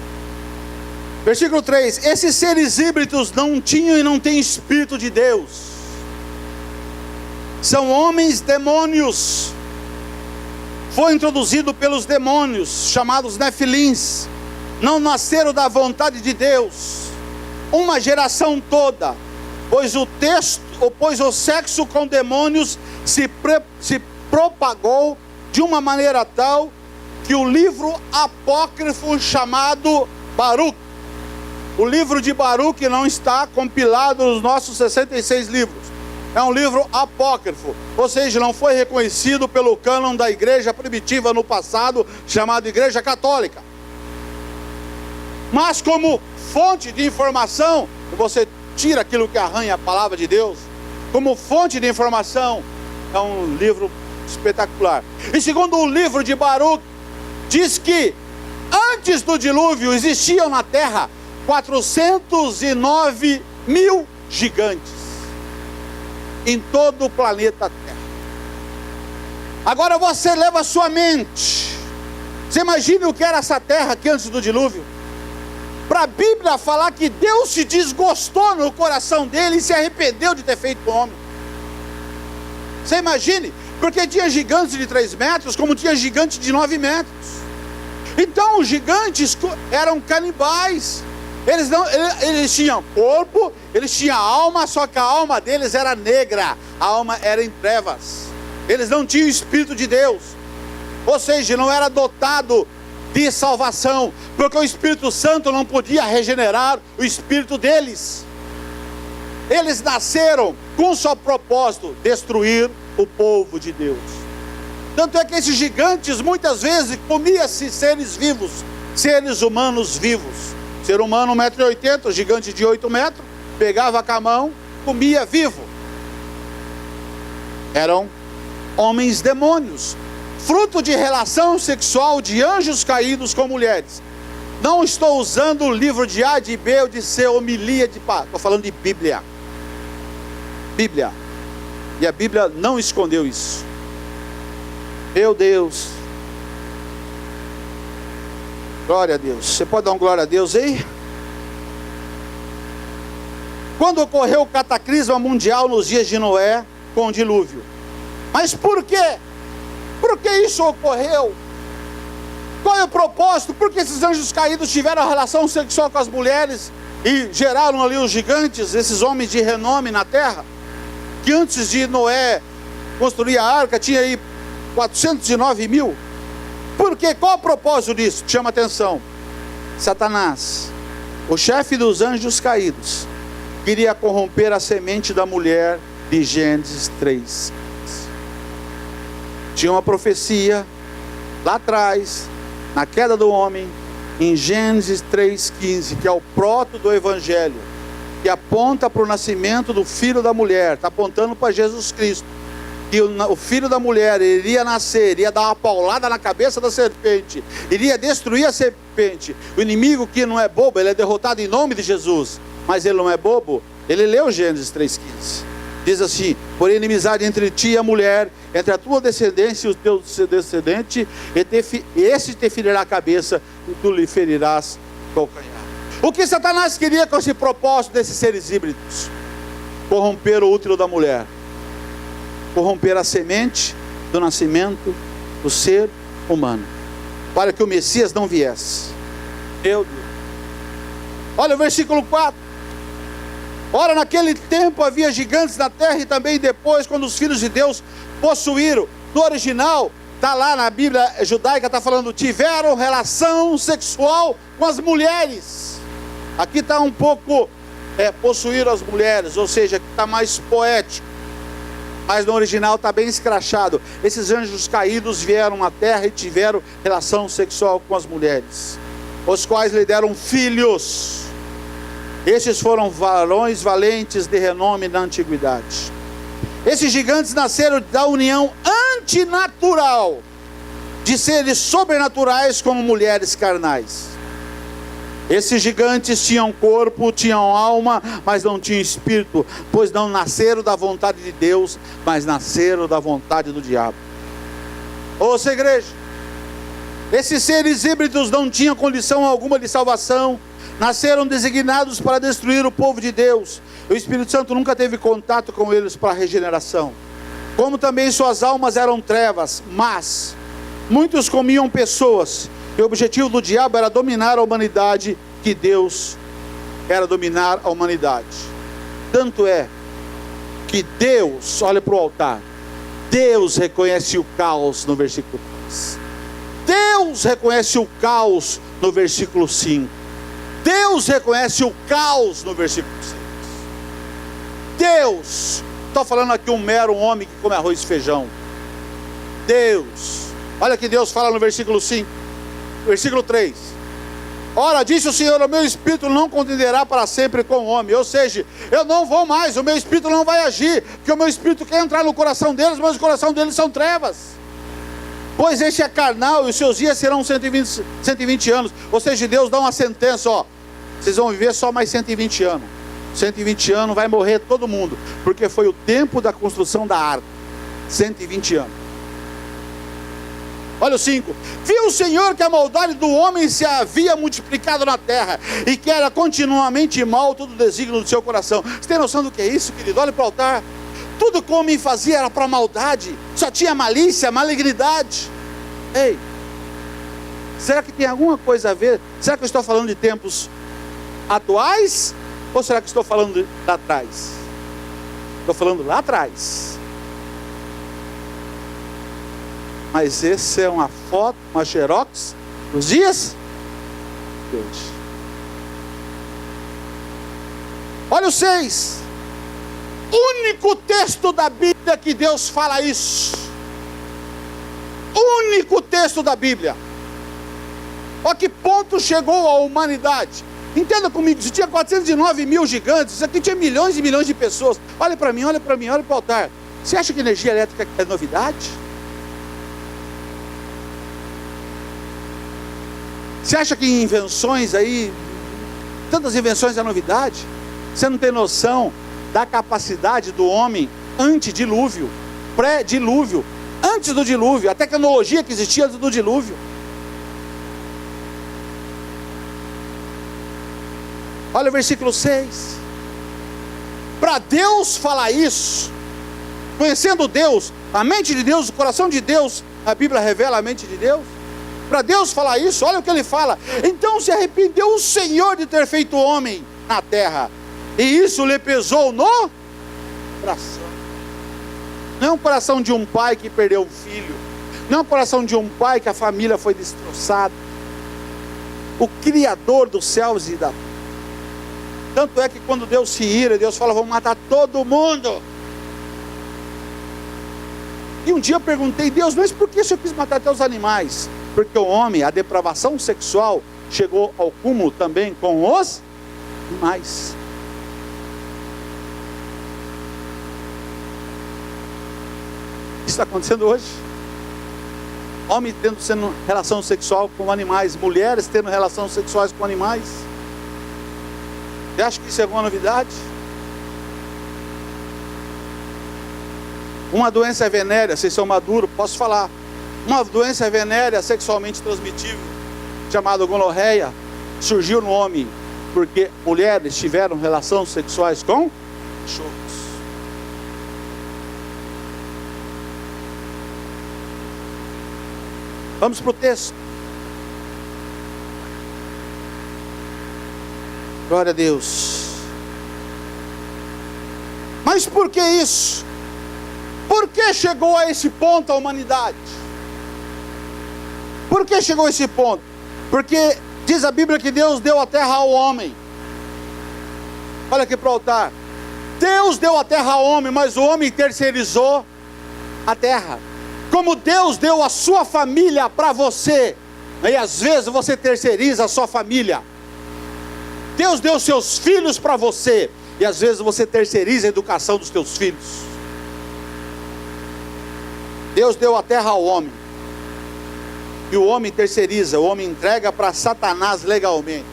Versículo 3. Esses seres híbridos não tinham e não têm espírito de Deus. São homens demônios. Foi introduzido pelos demônios, chamados nefilins. Não nasceram da vontade de Deus. Uma geração toda. Pois o sexo com demônios se propagou de uma maneira tal que o livro apócrifo chamado Baruque, o livro de Baruque não está compilado nos nossos 66 livros. É um livro apócrifo, ou seja, não foi reconhecido pelo cânon da igreja primitiva no passado, chamado Igreja Católica. Mas como fonte de informação, você tira aquilo que arranha a palavra de Deus, como fonte de informação, é um livro espetacular. E segundo o livro de Baruque, diz que antes do dilúvio existiam na terra 409 mil gigantes em todo o planeta Terra. Agora você leva a sua mente. Você imagina o que era essa terra aqui antes do dilúvio? Para a Bíblia falar que Deus se desgostou no coração dele e se arrependeu de ter feito o homem. Você imagine, porque tinha gigantes de 3 metros, como tinha gigantes de 9 metros. Então os gigantes eram canibais. Eles tinham corpo, eles tinham alma, só que a alma deles era negra, a alma era em trevas. Eles não tinham o Espírito de Deus, ou seja, não era dotado de salvação, porque o Espírito Santo não podia regenerar o espírito deles. Eles nasceram com um só propósito: destruir o povo de Deus. Tanto é que esses gigantes muitas vezes comiam-se seres vivos, seres humanos vivos. Ser humano 1,80 m, gigante de 8 metros, pegava com a mão, comia vivo. Eram homens demônios, fruto de relação sexual de anjos caídos com mulheres. Não estou usando o livro de A, de B ou de C, homilia de pá. Estou falando de Bíblia. Bíblia. E a Bíblia não escondeu isso. Meu Deus. Glória a Deus. Você pode dar um glória a Deus aí? Quando ocorreu o cataclisma mundial nos dias de Noé com o dilúvio. Mas por quê? Por que isso ocorreu? Qual é o propósito? Por que esses anjos caídos tiveram relação sexual com as mulheres e geraram ali os gigantes, esses homens de renome na terra? Que antes de Noé construir a arca tinha aí 409 mil. Por quê? Qual o propósito disso? Chama atenção. Satanás, o chefe dos anjos caídos, queria corromper a semente da mulher de Gênesis 3. Tinha uma profecia lá atrás, na queda do homem, em Gênesis 3,15, que é o proto do Evangelho, que aponta para o nascimento do filho da mulher, está apontando para Jesus Cristo. Que o filho da mulher iria nascer, iria dar uma paulada na cabeça da serpente, iria destruir a serpente. O inimigo, que não é bobo, ele é derrotado em nome de Jesus. mas ele não é bobo, ele leu Gênesis 3,15. Diz assim: por inimizade entre ti e a mulher, entre a tua descendência e o teu descendente, e este te ferirá a cabeça, e tu lhe ferirás o calcanhar. O que Satanás queria com esse propósito desses seres híbridos? Corromper o útero da mulher, corromper a semente do nascimento do ser humano, para que o Messias não viesse. Meu Deus. Olha o versículo 4. Ora, naquele tempo havia gigantes na terra, e também depois, quando os filhos de Deus possuíram. No original, está lá na Bíblia judaica, está falando, tiveram relação sexual com as mulheres. Aqui está um pouco, possuíram as mulheres, ou seja, está mais poético. Mas no original está bem escrachado. Esses anjos caídos vieram à terra e tiveram relação sexual com as mulheres, os quais lhe deram filhos. Estes foram varões valentes de renome na antiguidade. Esses gigantes nasceram da união antinatural de seres sobrenaturais com mulheres carnais. Esses gigantes tinham corpo, tinham alma, mas não tinham espírito, pois não nasceram da vontade de Deus, mas nasceram da vontade do diabo. Ouça, igreja, esses seres híbridos não tinham condição alguma de salvação, nasceram designados para destruir o povo de Deus. O Espírito Santo nunca teve contato com eles para a regeneração. Como também suas almas eram trevas, mas muitos comiam pessoas. E o objetivo do diabo era dominar a humanidade, que Deus era dominar a humanidade. Tanto é que Deus, olha para o altar, Deus reconhece o caos no versículo 3. Deus reconhece o caos no versículo 5. Deus reconhece o caos no versículo 6. Deus, estou falando aqui um mero homem que come arroz e feijão. Deus, olha que Deus fala no versículo 5, versículo 3. Ora, disse o Senhor, o meu espírito não contenderá para sempre com o homem. Ou seja, eu não vou mais, o meu espírito não vai agir, porque o meu espírito quer entrar no coração deles, mas o coração deles são trevas. Pois este é carnal, e os seus dias serão 120 anos. Ou seja, Deus dá uma sentença, ó, vocês vão viver só mais 120 anos. 120 anos vai morrer todo mundo, porque foi o tempo da construção da arca. 120 anos. Olha o 5. Viu o Senhor que a maldade do homem se havia multiplicado na terra, e que era continuamente mal todo o desígnio do seu coração. Você tem noção do que é isso, querido? Olha para o altar. Tudo que o homem fazia era para maldade, só tinha malícia, malignidade. Ei, será que tem alguma coisa a ver? Será que eu estou falando de tempos atuais, ou será que estou falando lá atrás? Estou falando lá atrás. Mas esse é uma foto, uma xerox dos dias de hoje. Olha o 6. Único texto da Bíblia que Deus fala isso. Único texto da Bíblia. A que ponto chegou a humanidade? Entenda comigo, se tinha 409 mil gigantes, isso aqui tinha milhões e milhões de pessoas. Olha para mim, olha para mim, olha para o altar. Você acha que energia elétrica é novidade? Você acha que invenções aí, tantas invenções é novidade? Você não tem noção da capacidade do homem antedilúvio, pré-dilúvio, antes do dilúvio, a tecnologia que existia antes do dilúvio. Olha o versículo 6. Para Deus falar isso, conhecendo Deus, a mente de Deus, o coração de Deus, a Bíblia revela a mente de Deus. Para Deus falar isso, olha o que ele fala. Então se arrependeu o Senhor de ter feito homem na terra, e isso lhe pesou no coração. Não é um coração de um pai que perdeu um filho, não é um coração de um pai que a família foi destroçada. O Criador dos céus e da terra. Tanto é que quando Deus se ira, Deus fala, vamos matar todo mundo. E um dia eu perguntei, Deus, mas por que o Senhor quis matar até os animais? Porque o homem, a depravação sexual, chegou ao cúmulo também com os animais. Isso está acontecendo hoje. Homem tendo relação sexual com animais, mulheres tendo relações sexuais com animais. Você acha que isso é alguma novidade? Uma doença venérea, vocês são maduros, posso falar. Uma doença venérea sexualmente transmitível, chamada gonorreia, surgiu no homem porque mulheres tiveram relações sexuais com cachorros. Vamos para o texto. Glória a Deus. Mas por que isso? Por que chegou a esse ponto a humanidade? Por que chegou a esse ponto? Porque diz a Bíblia que Deus deu a terra ao homem. Olha aqui para o altar. Deus deu a terra ao homem, mas o homem terceirizou a terra. Como Deus deu a sua família para você, e às vezes você terceiriza a sua família. Deus deu seus filhos para você, e às vezes você terceiriza a educação dos teus filhos. Deus deu a terra ao homem, e o homem terceiriza, o homem entrega para Satanás legalmente.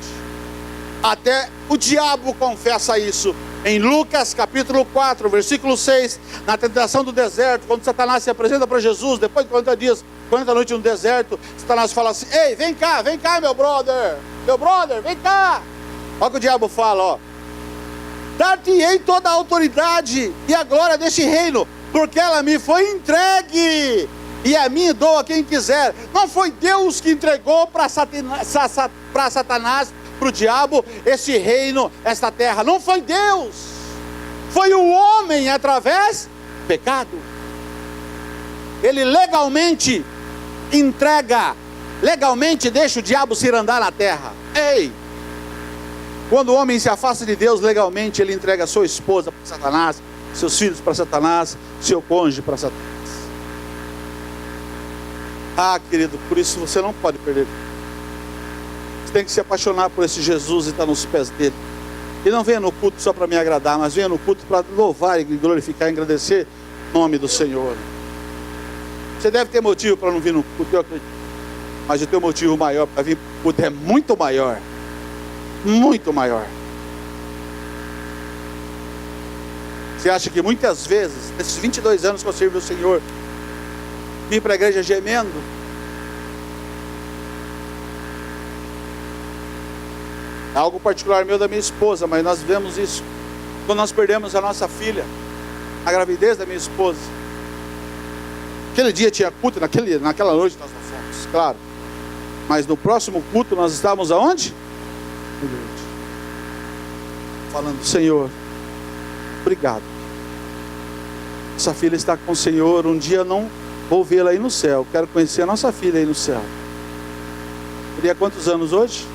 Até o diabo confessa isso. Em Lucas capítulo 4, versículo 6, na tentação do deserto, quando Satanás se apresenta para Jesus, depois de 40 dias, 40 noites no deserto, Satanás fala assim: ei, vem cá, meu brother, vem cá. Olha o que o diabo fala, ó. Dar-te-ei toda a autoridade e a glória deste reino, porque ela me foi entregue, e a mim dou a quem quiser. Não foi Deus que entregou para Satanás, para o diabo, este reino, esta terra. Não foi Deus, foi o homem através do pecado. Ele legalmente entrega, legalmente deixa o diabo se andar na terra. Ei, quando o homem se afasta de Deus, legalmente ele entrega a sua esposa para Satanás, seus filhos para Satanás, seu cônjuge para Satanás. Ah, querido, por isso você não pode perder. Você tem que se apaixonar por esse Jesus e estar nos pés dele. E não venha no culto só para me agradar, mas venha no culto para louvar e glorificar e agradecer o nome do Senhor. Você deve ter motivo para não vir no culto, eu acredito. Mas o teu motivo maior para vir no culto é muito maior. Muito maior. Você acha que muitas vezes, nesses 22 anos que eu sirvo o Senhor, vim para a igreja gemendo? É algo particular meu da minha esposa, mas nós vemos isso quando nós perdemos a nossa filha, a gravidez da minha esposa. Aquele dia tinha culto, naquela noite nós não fomos, claro. Mas no próximo culto nós estávamos aonde? Falando: Senhor, obrigado. Essa filha está com o Senhor. Um dia não vou vê-la aí no céu. Quero conhecer a nossa filha aí no céu. Teria quantos anos hoje?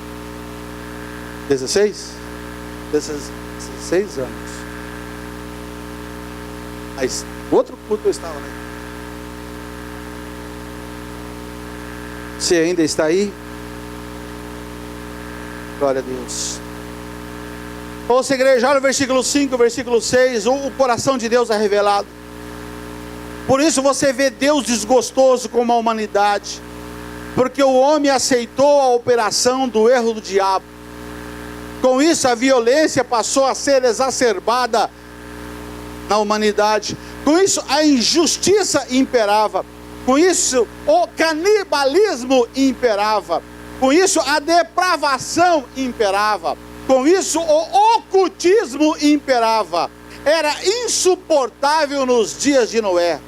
16? 16 anos. Aí, outro culto eu estava lá. Você ainda está aí? Glória a Deus. Ouça, igreja, olha o versículo 5, versículo 6. O coração de Deus é revelado. Por isso você vê Deus desgostoso com a humanidade, porque o homem aceitou a operação do erro do diabo. Com isso a violência passou a ser exacerbada na humanidade. Com isso a injustiça imperava. Com isso o canibalismo imperava. Com isso a depravação imperava. Com isso o ocultismo imperava. Era insuportável nos dias de Noé.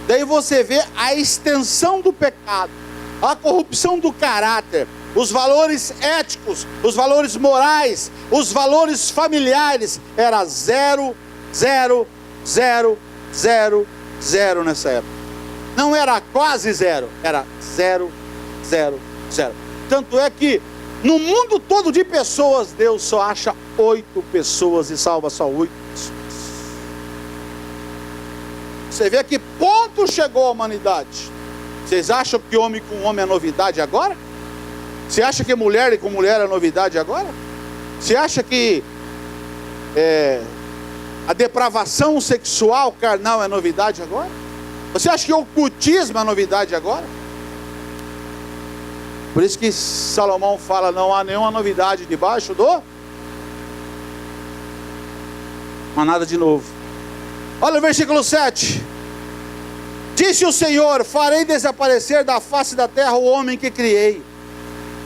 Daí você vê a extensão do pecado, a corrupção do caráter, os valores éticos, os valores morais, os valores familiares. Era 0, 0, 0, 0, 0 nessa época. Não era quase zero, era 0, 0, 0. Tanto é que no mundo todo de pessoas, Deus só acha 8 pessoas e salva só 8 pessoas. Você vê a que ponto chegou a humanidade. Vocês acham que homem com homem é novidade agora? Você acha que mulher com mulher é novidade agora? Você acha que a depravação sexual carnal é novidade agora? Você acha que o ocultismo é novidade agora? Por isso que Salomão fala: não há nenhuma novidade debaixo do Não há nada de novo. Olha o versículo 7. Disse o Senhor: farei desaparecer da face da terra o homem que criei,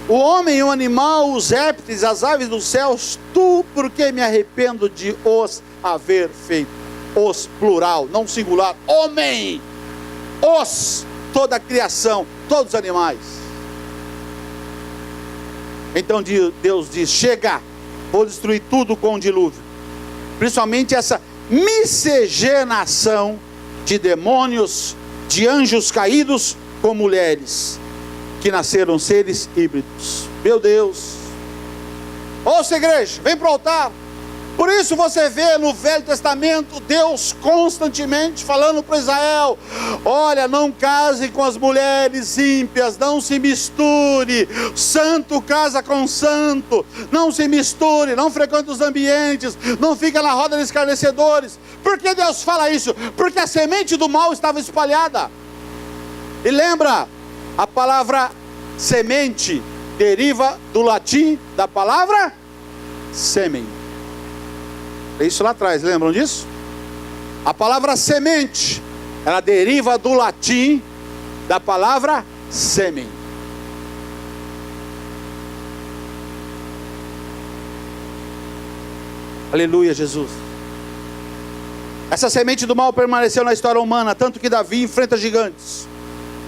o homem, o animal, os répteis, as aves dos céus, tu, porque me arrependo de os haver feito. Os, plural, não singular. Homem, os, toda a criação, todos os animais. Então Deus diz: chega, vou destruir tudo com o dilúvio. Principalmente essa miscigenação de demônios, de anjos caídos com mulheres, que nasceram seres híbridos. Meu Deus. Ouça, igreja, vem para o altar. Por isso você vê no Velho Testamento Deus constantemente falando para Israel: olha, não case com as mulheres ímpias, não se misture, santo casa com santo, não se misture, não frequente os ambientes, não fica na roda de escarnecedores. Por que Deus fala isso? Porque a semente do mal estava espalhada. E lembra, a palavra semente deriva do latim da palavra sêmen. É isso lá atrás, lembram disso? A palavra semente, ela deriva do latim da palavra sêmen. Aleluia, Jesus. Essa semente do mal permaneceu na história humana, tanto que Davi enfrenta gigantes.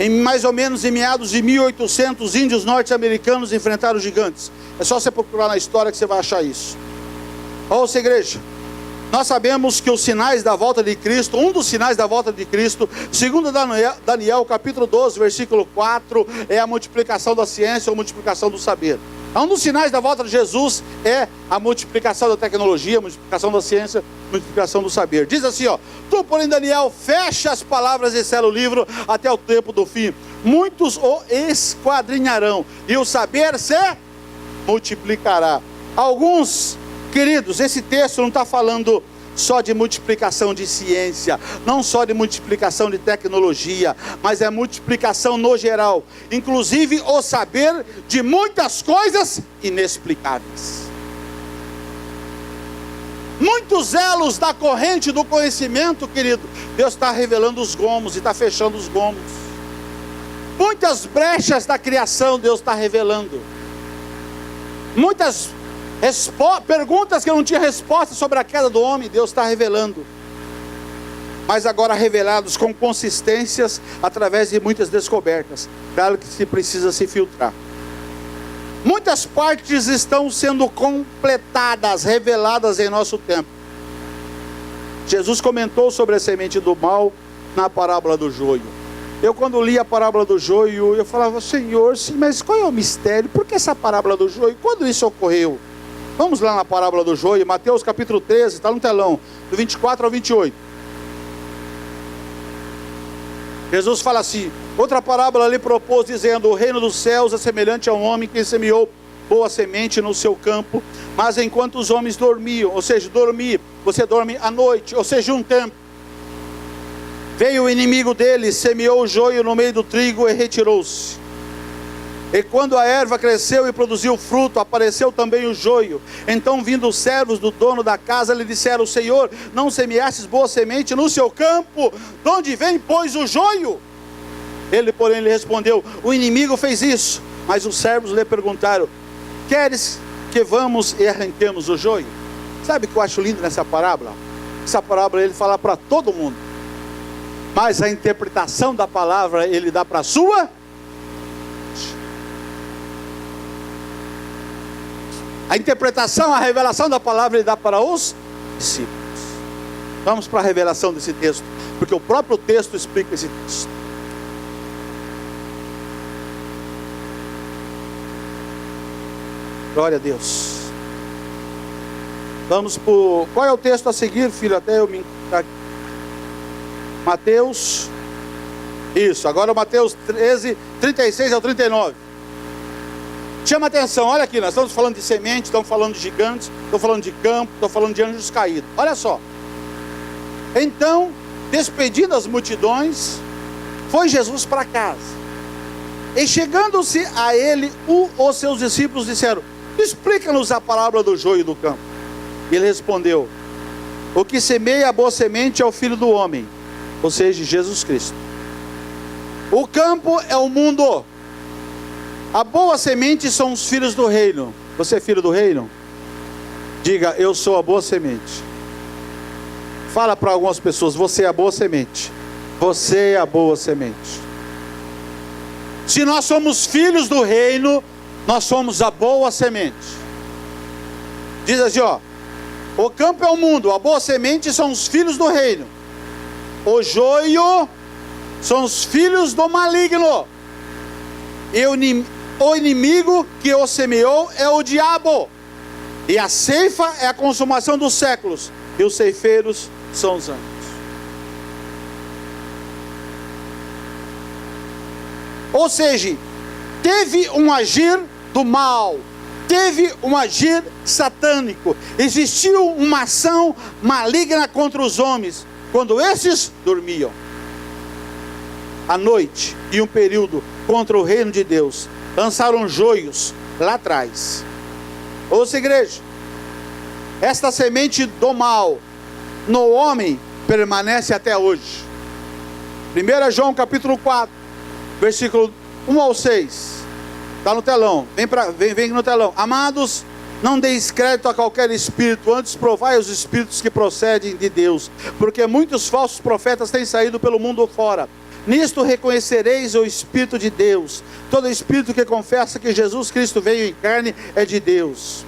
Em mais ou menos em meados de 1800, índios norte-americanos enfrentaram gigantes. É só você procurar na história que você vai achar isso. Ouça, igreja, nós sabemos que os sinais da volta de Cristo, um dos sinais da volta de Cristo, segundo Daniel capítulo 12, versículo 4, é a multiplicação da ciência ou multiplicação do saber. Um dos sinais da volta de Jesus é a multiplicação da tecnologia, a multiplicação da ciência, a multiplicação do saber. Diz assim, ó: tu, porém, Daniel, fecha as palavras e sela o livro até o tempo do fim. Muitos o esquadrinharão e o saber se multiplicará. Alguns, queridos, esse texto não está falando só de multiplicação de ciência, não só de multiplicação de tecnologia, mas é multiplicação no geral, inclusive o saber de muitas coisas inexplicáveis. Muitos elos da corrente do conhecimento, querido, Deus está revelando os gomos e está fechando os gomos. Muitas brechas da criação Deus está revelando. Muitas perguntas que eu não tinha resposta sobre a queda do homem, Deus está revelando. Mas agora revelados com consistências, através de muitas descobertas. Claro que se precisa se filtrar. Muitas partes estão sendo completadas, reveladas em nosso tempo. Jesus comentou sobre a semente do mal na parábola do joio. Eu, quando li a parábola do joio, eu falava: Senhor, sim, mas qual é o mistério? Por que essa parábola do joio? Quando isso ocorreu? Vamos lá na parábola do joio, Mateus capítulo 13, está no telão, do 24 ao 28. Jesus fala assim: outra parábola lhe propôs, dizendo: o reino dos céus é semelhante a um homem que semeou boa semente no seu campo, mas enquanto os homens dormiam, ou seja, dormir, você dorme à noite, ou seja, um tempo, veio o inimigo dele, semeou o joio no meio do trigo e retirou-se. E quando a erva cresceu e produziu fruto, apareceu também o joio. Então, vindo os servos do dono da casa, lhe disseram: Senhor, não semeastes boa semente no seu campo? De onde vem, pois, o joio? Ele, porém, lhe respondeu: o inimigo fez isso. Mas os servos lhe perguntaram: queres que vamos e arranquemos o joio? Sabe o que eu acho lindo nessa parábola? Essa parábola ele fala para todo mundo, mas a interpretação da palavra ele dá para a sua. A interpretação, a revelação da palavra ele dá para os discípulos. Vamos para a revelação desse texto, porque o próprio texto explica esse texto. Glória a Deus. Vamos para o... Qual é o texto a seguir, filho? Até eu me... Mateus... Isso, agora Mateus 13, 36 ao 39. Chama atenção, olha aqui, nós estamos falando de semente, estamos falando de gigantes, estamos falando de campo, estamos falando de anjos caídos. Olha só. Então, despedindo as multidões, foi Jesus para casa. E chegando-se a ele, os seus discípulos disseram: explica-nos a parábola do joio e do campo. E ele respondeu: O que semeia a boa semente é o Filho do Homem, ou seja, Jesus Cristo. O campo é o mundo. A boa semente são os filhos do reino. Você é filho do reino? Diga, eu sou a boa semente. Fala para algumas pessoas, você é a boa semente. Você é a boa semente. Se nós somos filhos do reino, nós somos a boa semente. Diz assim, ó. O campo é o mundo, a boa semente são os filhos do reino. O joio são os filhos do maligno. E o inimigo que o semeou é o diabo. E a ceifa é a consumação dos séculos. E os ceifeiros são os anjos. Ou seja, teve um agir do mal. Teve um agir satânico. Existiu uma ação maligna contra os homens, quando esses dormiam. À noite, e um período contra o reino de Deus, lançaram joios lá atrás. Ouça, igreja, esta semente do mal no homem permanece até hoje. 1 João capítulo 4, versículo 1 ao 6. Está no telão, vem no telão. Amados, não deis crédito a qualquer espírito, antes provai os espíritos que procedem de Deus, porque muitos falsos profetas têm saído pelo mundo fora. Nisto reconhecereis o Espírito de Deus. Todo espírito que confessa que Jesus Cristo veio em carne é de Deus.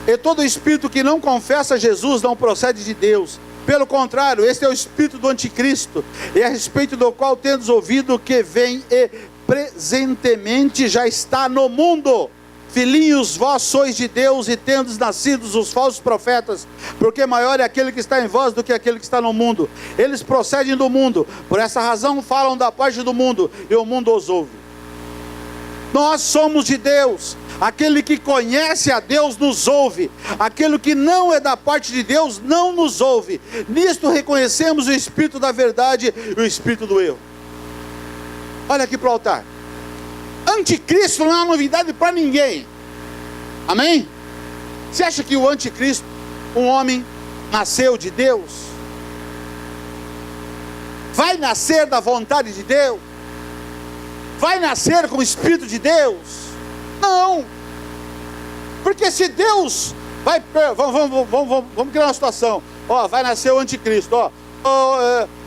E todo espírito que não confessa Jesus não procede de Deus. Pelo contrário, este é o espírito do anticristo, e a respeito do qual tendes ouvido que vem e presentemente já está no mundo. Filhinhos, vós sois de Deus e tendes nascidos os falsos profetas, porque maior é aquele que está em vós do que aquele que está no mundo. Eles procedem do mundo, por essa razão falam da parte do mundo, e o mundo os ouve. Nós somos de Deus. Aquele que conhece a Deus nos ouve. Aquele que não é da parte de Deus não nos ouve. Nisto reconhecemos o espírito da verdade e o espírito do erro. Olha aqui para o altar. Anticristo não é uma novidade para ninguém. Amém? Você acha que o anticristo, um homem, nasceu de Deus? Vai nascer da vontade de Deus? Vai nascer com o Espírito de Deus? Não. Porque se Deus vai... Vamos criar uma situação. Ó, vai nascer o anticristo.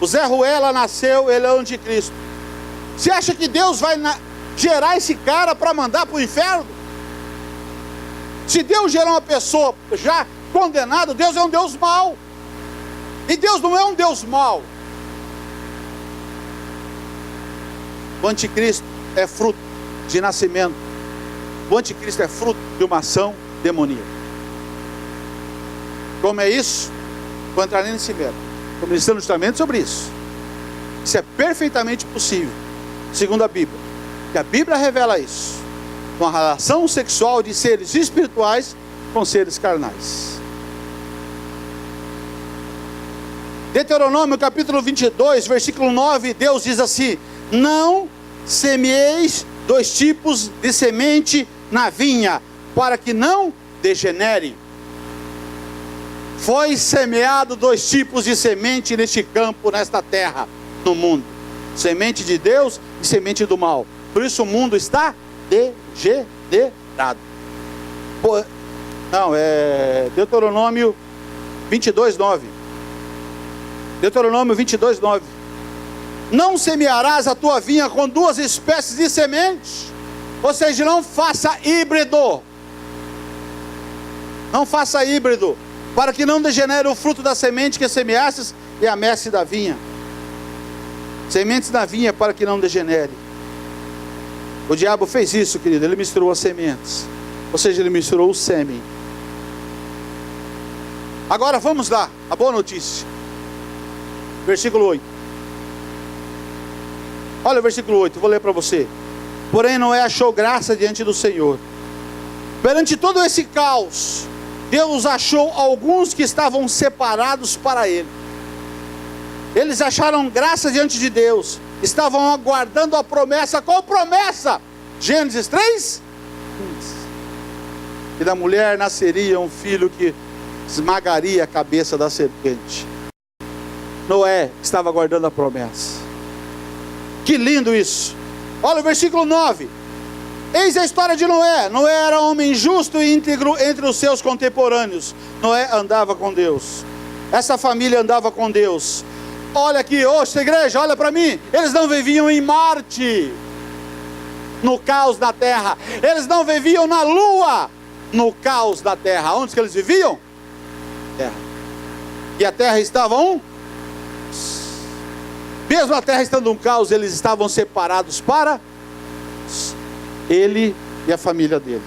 O Zé Ruela nasceu, ele é o anticristo. Você acha que Deus vai gerar esse cara para mandar para o inferno? Se Deus gerar uma pessoa já condenada, Deus é um Deus mau. E Deus não é um Deus mau. O anticristo é fruto de nascimento. O anticristo é fruto de uma ação demoníaca. Como é isso? Vou entrar nesse mérito. Estou ministrando justamente sobre isso. Isso é perfeitamente possível, segundo a Bíblia. Que a Bíblia revela isso. Uma relação sexual de seres espirituais com seres carnais. Deuteronômio capítulo 22, versículo 9, Deus diz assim: não semeeis dois tipos de semente na vinha, para que não degenere. Foi semeado dois tipos de semente neste campo, nesta terra, no mundo: semente de Deus e semente do mal. Por isso o mundo está degenerado. Não, é Deuteronômio 22, 9. Deuteronômio 22, 9. Não semearás a tua vinha com duas espécies de sementes. Ou seja, não faça híbrido. Não faça híbrido, para que não degenere o fruto da semente que semeastes e a messe da vinha. Sementes da vinha para que não degenere. O diabo fez isso, querido. Ele misturou as sementes. Ou seja, ele misturou o sêmen. Agora vamos lá, a boa notícia. Versículo 8. Olha o versículo 8, vou ler para você. Porém Noé achou graça diante do Senhor. Perante todo esse caos, Deus achou alguns que estavam separados para Ele. Eles acharam graça diante de Deus. Estavam aguardando a promessa. Qual promessa? Gênesis 3. E da mulher nasceria um filho que esmagaria a cabeça da serpente. Noé estava guardando a promessa. Que lindo isso. Olha o versículo 9. Eis a história de Noé. Noé era homem justo e íntegro entre os seus contemporâneos. Noé andava com Deus. Essa família andava com Deus. Olha aqui, essa igreja, olha para mim. Eles não viviam em Marte, no caos da terra. Eles não viviam na lua, no caos da terra. Onde que eles viviam? Terra. E a terra estava mesmo a terra estando um caos, eles estavam separados para ele e a família dele.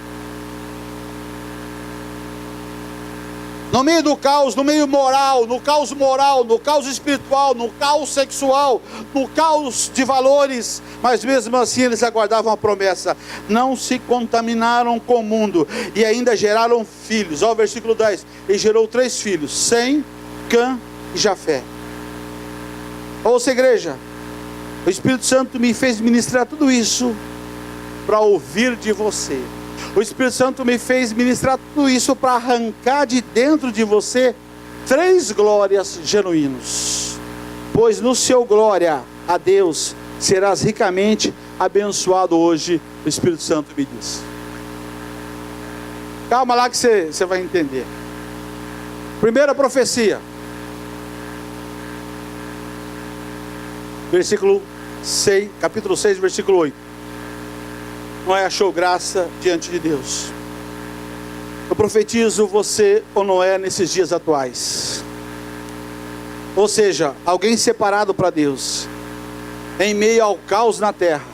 No meio do caos, no meio moral, no caos espiritual, no caos sexual, no caos de valores, mas mesmo assim eles aguardavam a promessa. Não se contaminaram com o mundo e ainda geraram filhos. Olha o versículo 10. Ele gerou 3 filhos, Sem, Cã e Jafé. Ouça, igreja, o Espírito Santo me fez ministrar tudo isso para ouvir de você. O Espírito Santo me fez ministrar tudo isso para arrancar de dentro de você 3 glórias genuínos. Pois no seu glória a Deus serás ricamente abençoado hoje, o Espírito Santo me diz. Calma lá que você vai entender. Primeira profecia. Versículo 6, capítulo 6, versículo 8. Noé achou graça diante de Deus. Eu profetizo você, ô Noé, nesses dias atuais. Ou seja, alguém separado para Deus, em meio ao caos na terra.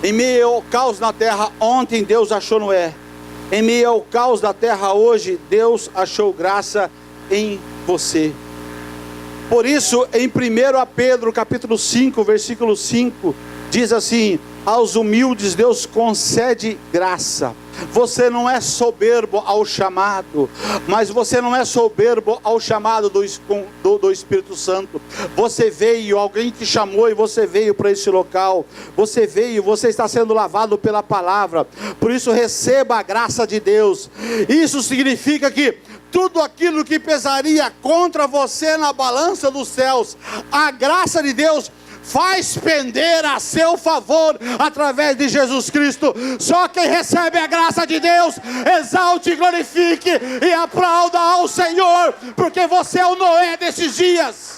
Em meio ao caos na terra, ontem Deus achou Noé. Em meio ao caos da terra hoje, Deus achou graça em você. Por isso, em 1 Pedro, capítulo 5, versículo 5, diz assim: aos humildes Deus concede graça. Você não é soberbo ao chamado, mas você não é soberbo ao chamado do Espírito Santo. Você veio, alguém te chamou e você veio para esse local. Você veio, você está sendo lavado pela palavra. Por isso receba a graça de Deus. Isso significa que tudo aquilo que pesaria contra você na balança dos céus, a graça de Deus faz pender a seu favor através de Jesus Cristo. Só quem recebe a graça de Deus, exalte, glorifique e aplauda ao Senhor, porque você é o Noé desses dias.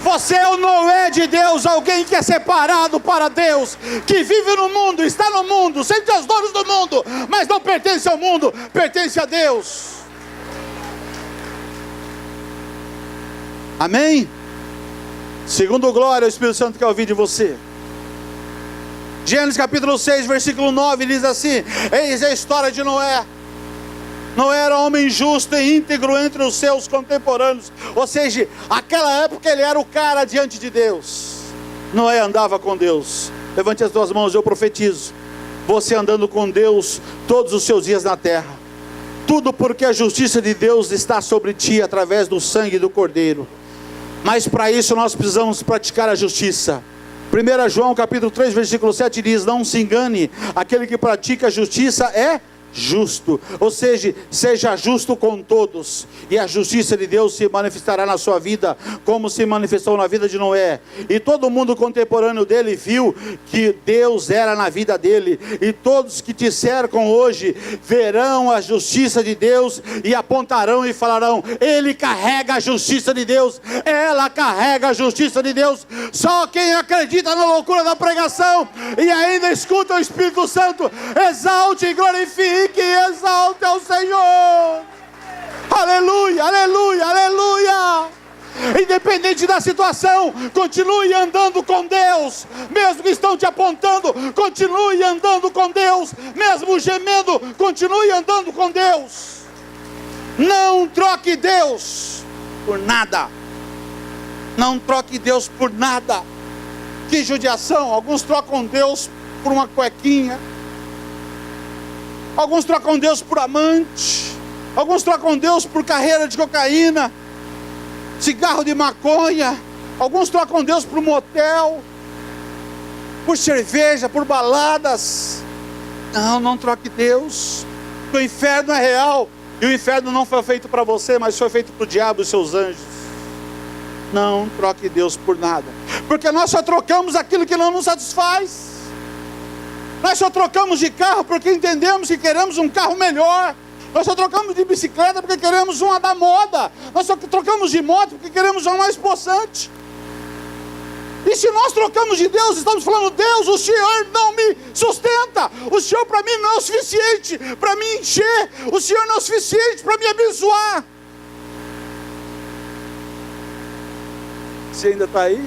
Você é o Noé de Deus, alguém que é separado para Deus, que vive no mundo, está no mundo, sente as dores do mundo, mas não pertence ao mundo, pertence a Deus. Amém? Segundo glória, o Espírito Santo quer ouvir de você. Gênesis capítulo 6, versículo 9, diz assim: eis a história de Noé. Noé era homem justo e íntegro entre os seus contemporâneos. Ou seja, naquela época ele era o cara diante de Deus. Noé andava com Deus. Levante as 2 mãos, eu profetizo. Você andando com Deus todos os seus dias na terra. Tudo porque a justiça de Deus está sobre ti através do sangue do Cordeiro. Mas para isso nós precisamos praticar a justiça. 1 João capítulo 3, versículo 7 diz: não se engane, aquele que pratica a justiça é justo. Ou seja, seja justo com todos, e a justiça de Deus se manifestará na sua vida, como se manifestou na vida de Noé. E todo mundo contemporâneo dele viu que Deus era na vida dele. E todos que te cercam hoje verão a justiça de Deus e apontarão e falarão: ele carrega a justiça de Deus, ela carrega a justiça de Deus. Só quem acredita na loucura da pregação e ainda escuta o Espírito Santo, exalte e glorifique que exalte ao Senhor. Aleluia, aleluia, aleluia. Independente da situação, continue andando com Deus. Mesmo que estão te apontando, continue andando com Deus. Mesmo gemendo, continue andando com Deus. Não troque Deus por nada. Não troque Deus por nada. Que judiação. Alguns trocam Deus por uma cuequinha. Alguns trocam Deus por amante. Alguns trocam Deus por carreira de cocaína, cigarro de maconha. Alguns trocam Deus por motel, por cerveja, por baladas. Não troque Deus. O inferno é real. E o inferno não foi feito para você, mas foi feito para o diabo e seus anjos. Não troque Deus por nada, porque nós só trocamos aquilo que não nos satisfaz. Nós só trocamos de carro porque entendemos que queremos um carro melhor. Nós só trocamos de bicicleta porque queremos uma da moda. Nós só trocamos de moto porque queremos uma mais possante. E se nós trocamos de Deus, estamos falando: Deus, o Senhor não me sustenta. O Senhor para mim não é o suficiente para me encher. O Senhor não é o suficiente para me abençoar. Você ainda está aí?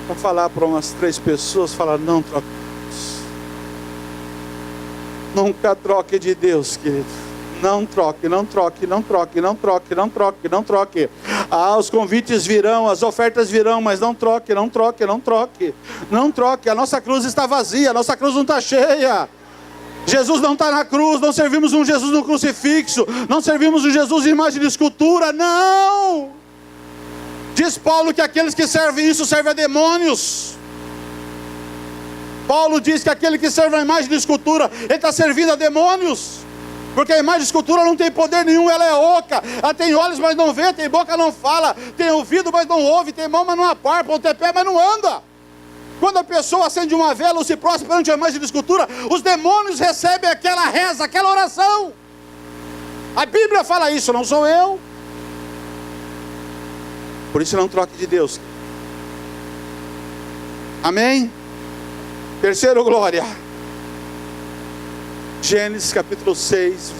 Para falar para umas 3 pessoas, falar: não troque de Deus. Nunca troque de Deus, querido. Não troque, não troque, não troque, não troque, não troque, não troque. Ah, os convites virão, as ofertas virão, mas não troque, não troque, não troque. Não troque, a nossa cruz está vazia, a nossa cruz não está cheia. Jesus não está na cruz, não servimos um Jesus no crucifixo, não servimos um Jesus em imagem de escultura, não. Diz Paulo que aqueles que servem isso servem a demônios. Paulo diz que aquele que serve a imagem de escultura, ele está servindo a demônios. Porque a imagem de escultura não tem poder nenhum, ela é oca. Ela tem olhos, mas não vê, tem boca, não fala, tem ouvido, mas não ouve, tem mão, mas não apalpa, tem pé, mas não anda. Quando a pessoa acende uma vela ou se prostra perante a imagem de escultura, os demônios recebem aquela reza, aquela oração. A Bíblia fala isso, não sou eu. Por isso não troque de Deus. Amém? Terceiro, glória. Gênesis capítulo 6,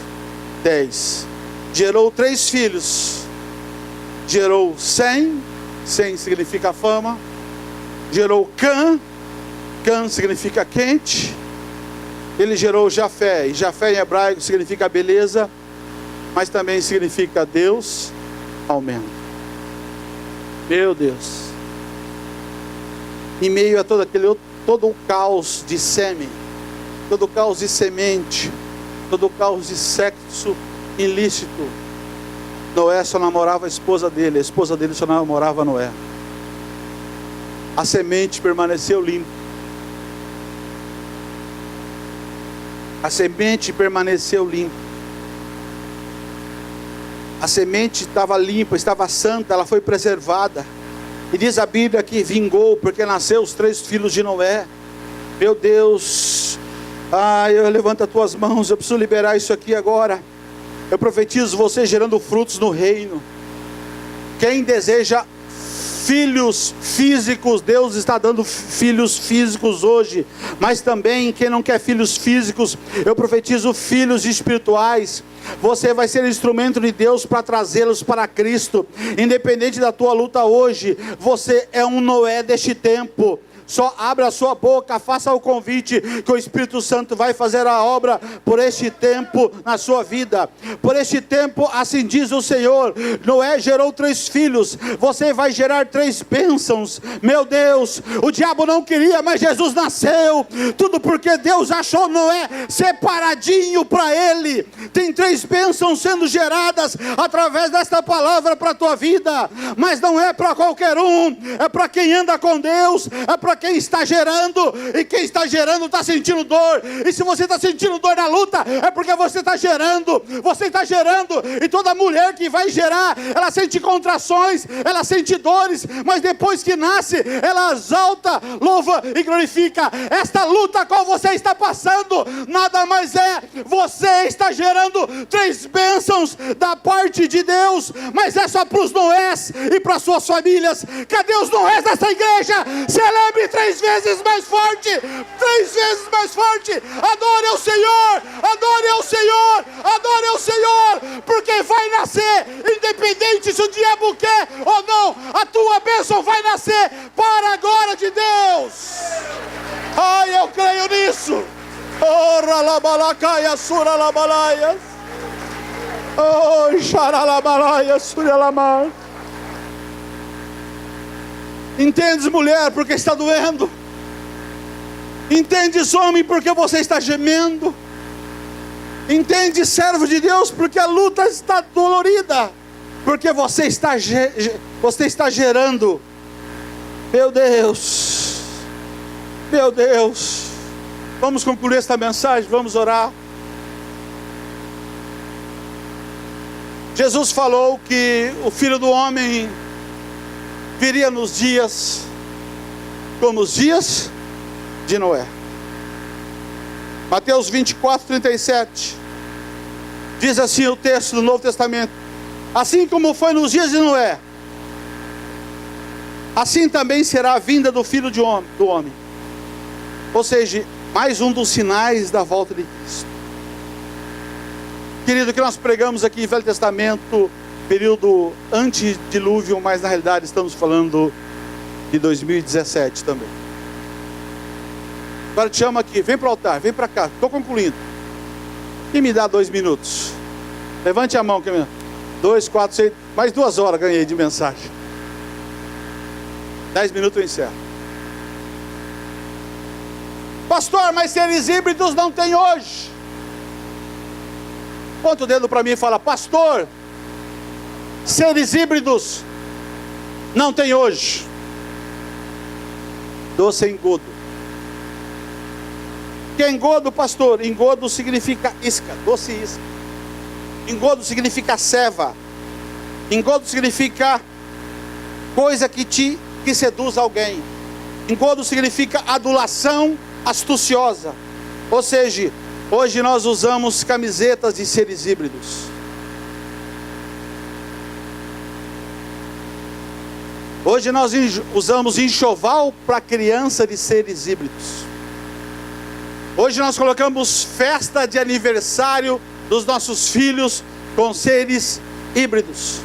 10. Gerou 3 filhos. Gerou Sem. Sem significa fama. Gerou Cã. Cã significa quente. Ele gerou Jafé. E Jafé em hebraico significa beleza, mas também significa Deus aumenta. Meu Deus. Em meio a todo o caos de sêmen, todo o caos de semente, todo o caos de sexo ilícito, Noé só namorava a esposa dele só namorava Noé. A semente permaneceu limpa. A semente permaneceu limpa. A semente estava limpa, estava santa, ela foi preservada. E diz a Bíblia que vingou, porque nasceu os 3 filhos de Noé. Meu Deus, eu levanto as tuas mãos, eu preciso liberar isso aqui agora. Eu profetizo você gerando frutos no reino. Quem deseja filhos físicos, Deus está dando filhos físicos hoje. Mas também quem não quer filhos físicos, eu profetizo filhos espirituais. Você vai ser instrumento de Deus para trazê-los para Cristo. Independente da tua luta hoje, você é um Noé deste tempo. Só abra a sua boca, faça o convite, que o Espírito Santo vai fazer a obra por este tempo na sua vida. Por este tempo, assim diz o Senhor. Noé gerou 3 filhos, você vai gerar 3 bênçãos. Meu Deus, o diabo não queria, mas Jesus nasceu. Tudo porque Deus achou Noé separadinho para ele. Tem 3 bênçãos sendo geradas através desta palavra para a tua vida. Mas não é para qualquer um, é para quem anda com Deus, é para quem está gerando. E quem está gerando está sentindo dor. E se você está sentindo dor na luta, é porque você está gerando. Você está gerando. E toda mulher que vai gerar, ela sente contrações, ela sente dores, mas depois que nasce, ela exalta, louva e glorifica. Esta luta a qual você está passando, nada mais é, você está gerando 3 bênçãos da parte de Deus. Mas é só para os Noés e para suas famílias. Cadê os Noés dessa igreja? Celebre 3 vezes mais forte, 3 vezes mais forte. Adore ao Senhor, adore ao Senhor, adore ao Senhor, porque vai nascer, independente se o diabo quer ou não, a tua bênção vai nascer para a glória de Deus. Ai, eu creio nisso. Ora labalacaias, sura labalaias. Oh, xaralabalaias, suralamar. Entendes, mulher, porque está doendo? Entendes, homem, porque você está gemendo? Entende, servo de Deus, porque a luta está dolorida? Porque você está gerando. Meu Deus, meu Deus. Vamos concluir esta mensagem, vamos orar. Jesus falou que o Filho do Homem viria nos dias como os dias de Noé. Mateus 24, 37. Diz assim o texto do Novo Testamento: assim como foi nos dias de Noé, assim também será a vinda do Filho do Homem. Ou seja, mais um dos sinais da volta de Cristo. Querido, que nós pregamos aqui em Velho Testamento, período antedilúvio, mas na realidade estamos falando de 2017 também. Agora te chamo aqui, vem para o altar, vem para cá, estou concluindo. Quem me dá 2 minutos? Levante a mão. 2, 4, 6, mais 2 horas ganhei de mensagem. 10 minutos eu encerro. Pastor, mas seres híbridos não tem hoje. Ponta o dedo para mim e fala: pastor, seres híbridos não tem hoje. Doce engodo. Que é engodo, pastor? Engodo significa isca, doce isca. Engodo significa ceva. Engodo significa coisa que seduz alguém. Engodo significa adulação astuciosa. Ou seja, hoje nós usamos camisetas de seres híbridos. Hoje nós usamos enxoval para criança de seres híbridos. Hoje nós colocamos festa de aniversário dos nossos filhos com seres híbridos.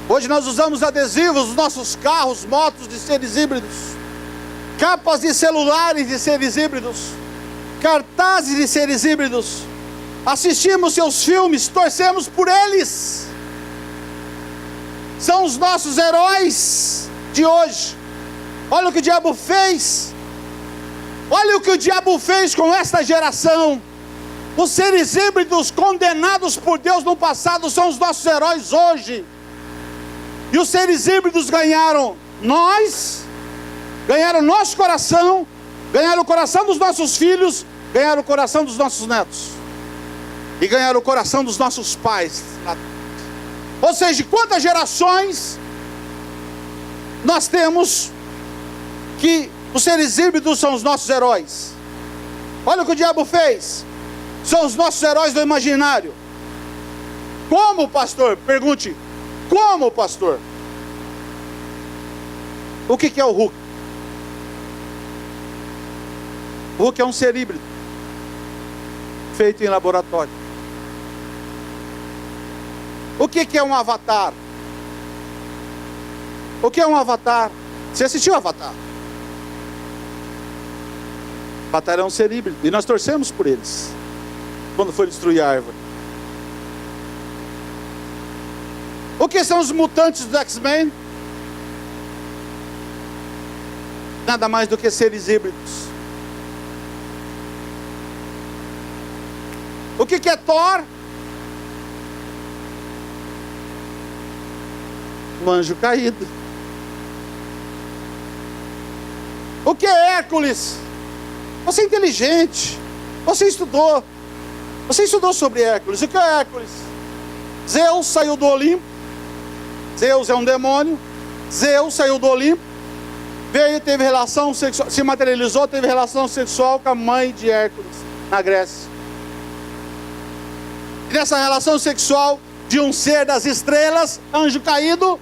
Hoje nós usamos adesivos dos nossos carros, motos de seres híbridos. Capas de celulares de seres híbridos. Cartazes de seres híbridos. Assistimos seus filmes, torcemos por eles. São os nossos heróis de hoje. Olha o que o diabo fez. Olha o que o diabo fez com esta geração. Os seres híbridos condenados por Deus no passado são os nossos heróis hoje. E os seres híbridos ganharam nós, ganharam nosso coração, ganharam o coração dos nossos filhos, ganharam o coração dos nossos netos. E ganharam o coração dos nossos pais. Ou seja, quantas gerações nós temos que os seres híbridos são os nossos heróis. Olha o que o diabo fez. São os nossos heróis do imaginário. Como, pastor? Pergunte. Como, pastor? O que é o Hulk? O Hulk é um ser híbrido, feito em laboratório. O que é um avatar? O que é um avatar? Você assistiu Avatar? Avatar é um ser híbrido. E nós torcemos por eles quando foi destruir a árvore. O que são os mutantes do X-Men? Nada mais do que seres híbridos. O que é Thor? Um anjo caído. O que é Hércules? Você é inteligente. Você estudou sobre Hércules. O que é Hércules? Zeus saiu do Olimpo. Zeus é um demônio. Zeus saiu do Olimpo. Veio, teve relação sexual, se materializou, teve relação sexual com a mãe de Hércules, na Grécia. E nessa relação sexual de um ser das estrelas, anjo caído,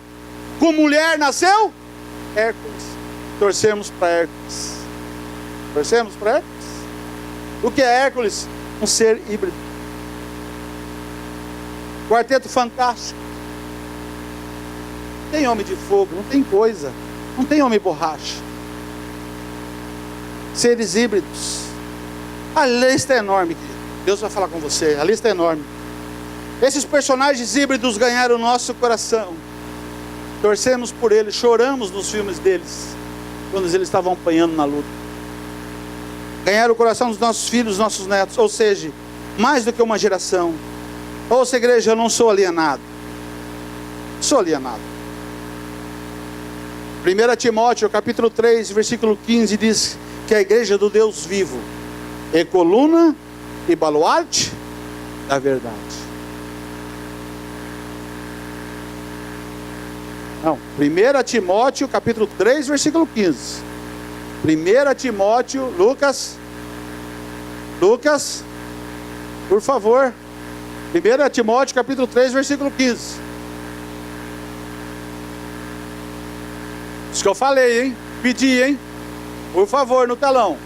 com mulher nasceu Hércules. Torcemos para Hércules. Torcemos para Hércules. O que é Hércules? Um ser híbrido. Quarteto Fantástico. Não tem homem de fogo, não tem coisa. Não tem homem borracha. Seres híbridos. A lista é enorme, querido. Deus vai falar com você. A lista é enorme. Esses personagens híbridos ganharam o nosso coração. Torcemos por eles, choramos nos filmes deles, quando eles estavam apanhando na luta. Ganharam o coração dos nossos filhos, dos nossos netos. Ou seja, mais do que uma geração. Ouça, igreja, eu não sou alienado. Sou alienado. 1 Timóteo, capítulo 3, versículo 15, diz que a igreja do Deus vivo é coluna e baluarte da verdade. Não, 1 Timóteo, capítulo 3, versículo 15. 1 Timóteo, Lucas, por favor. 1 Timóteo, capítulo 3, versículo 15. Isso que eu falei, hein? Pedi, hein? Por favor, no telão.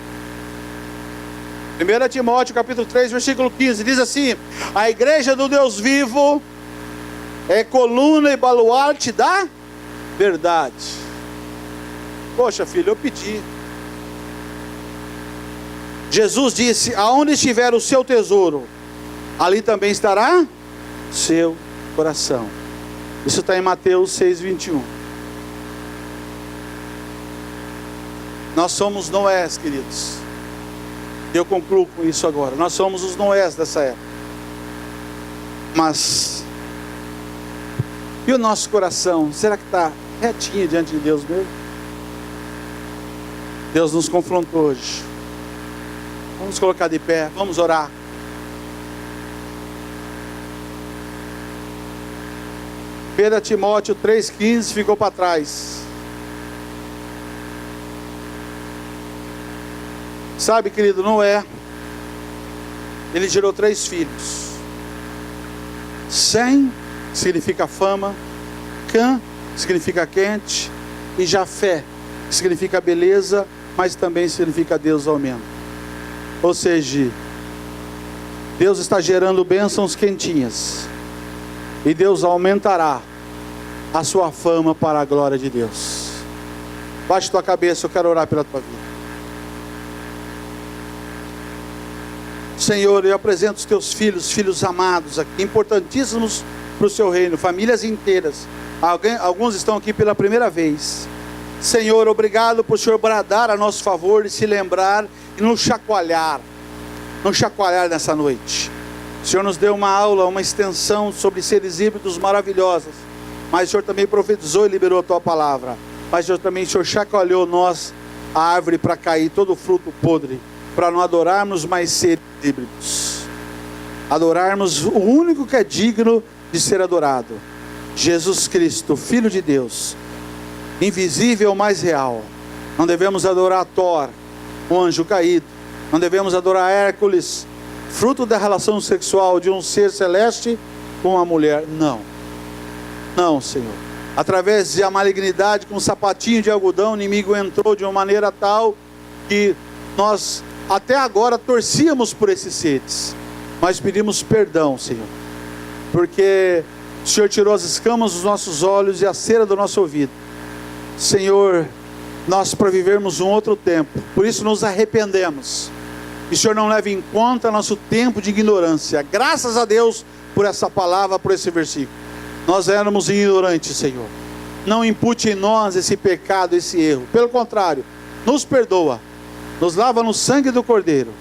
1 Timóteo, capítulo 3, versículo 15. Diz assim: a igreja do Deus vivo é coluna e baluarte da verdade. Poxa, filho, eu pedi. Jesus disse: aonde estiver o seu tesouro, ali também estará seu coração. Isso está em Mateus 6:21. Nós somos Noés, queridos. Eu concluo com isso agora. Nós somos os Noés dessa época. Mas e o nosso coração? Será que está retinho diante de Deus mesmo? Deus nos confrontou hoje. Vamos colocar de pé, vamos orar. Pedro Timóteo 3,15 ficou para trás. Sabe, querido, Noé, ele gerou 3 filhos. Sem significa fama, Cã significa quente, e Jafé significa beleza, mas também significa Deus aumenta. Ou seja, Deus está gerando bênçãos quentinhas, e Deus aumentará a sua fama para a glória de Deus. Baixe tua cabeça, eu quero orar pela tua vida. Senhor, eu apresento os teus filhos, filhos amados aqui, importantíssimos para o seu reino, famílias inteiras. Alguns estão aqui pela primeira vez. Senhor, obrigado por o Senhor bradar a nosso favor e se lembrar e nos chacoalhar nessa noite. O Senhor nos deu uma aula, uma extensão sobre seres híbridos maravilhosos, mas o Senhor também profetizou e liberou a tua palavra. Mas o Senhor chacoalhou nós, a árvore, para cair todo o fruto podre, para não adorarmos mais seres híbridos, adorarmos o único que é digno de ser adorado, Jesus Cristo, Filho de Deus, invisível, mais real. Não devemos adorar Thor, um anjo caído. Não devemos adorar Hércules, fruto da relação sexual de um ser celeste com uma mulher. Não, Senhor. Através da malignidade, com um sapatinho de algodão, o inimigo entrou de uma maneira tal que nós até agora torcíamos por esses seres, mas pedimos perdão, Senhor, porque o Senhor tirou as escamas dos nossos olhos e a cera do nosso ouvido. Senhor, nós para vivermos um outro tempo, por isso nos arrependemos. E o Senhor não leva em conta nosso tempo de ignorância. Graças a Deus por essa palavra, por esse versículo. Nós éramos ignorantes, Senhor. Não impute em nós esse pecado, esse erro. Pelo contrário, nos perdoa, nos lava no sangue do Cordeiro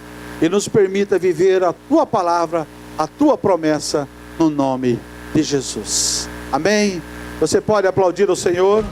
e nos permita viver a tua palavra, a tua promessa, no nome de Jesus. Amém? Você pode aplaudir o Senhor.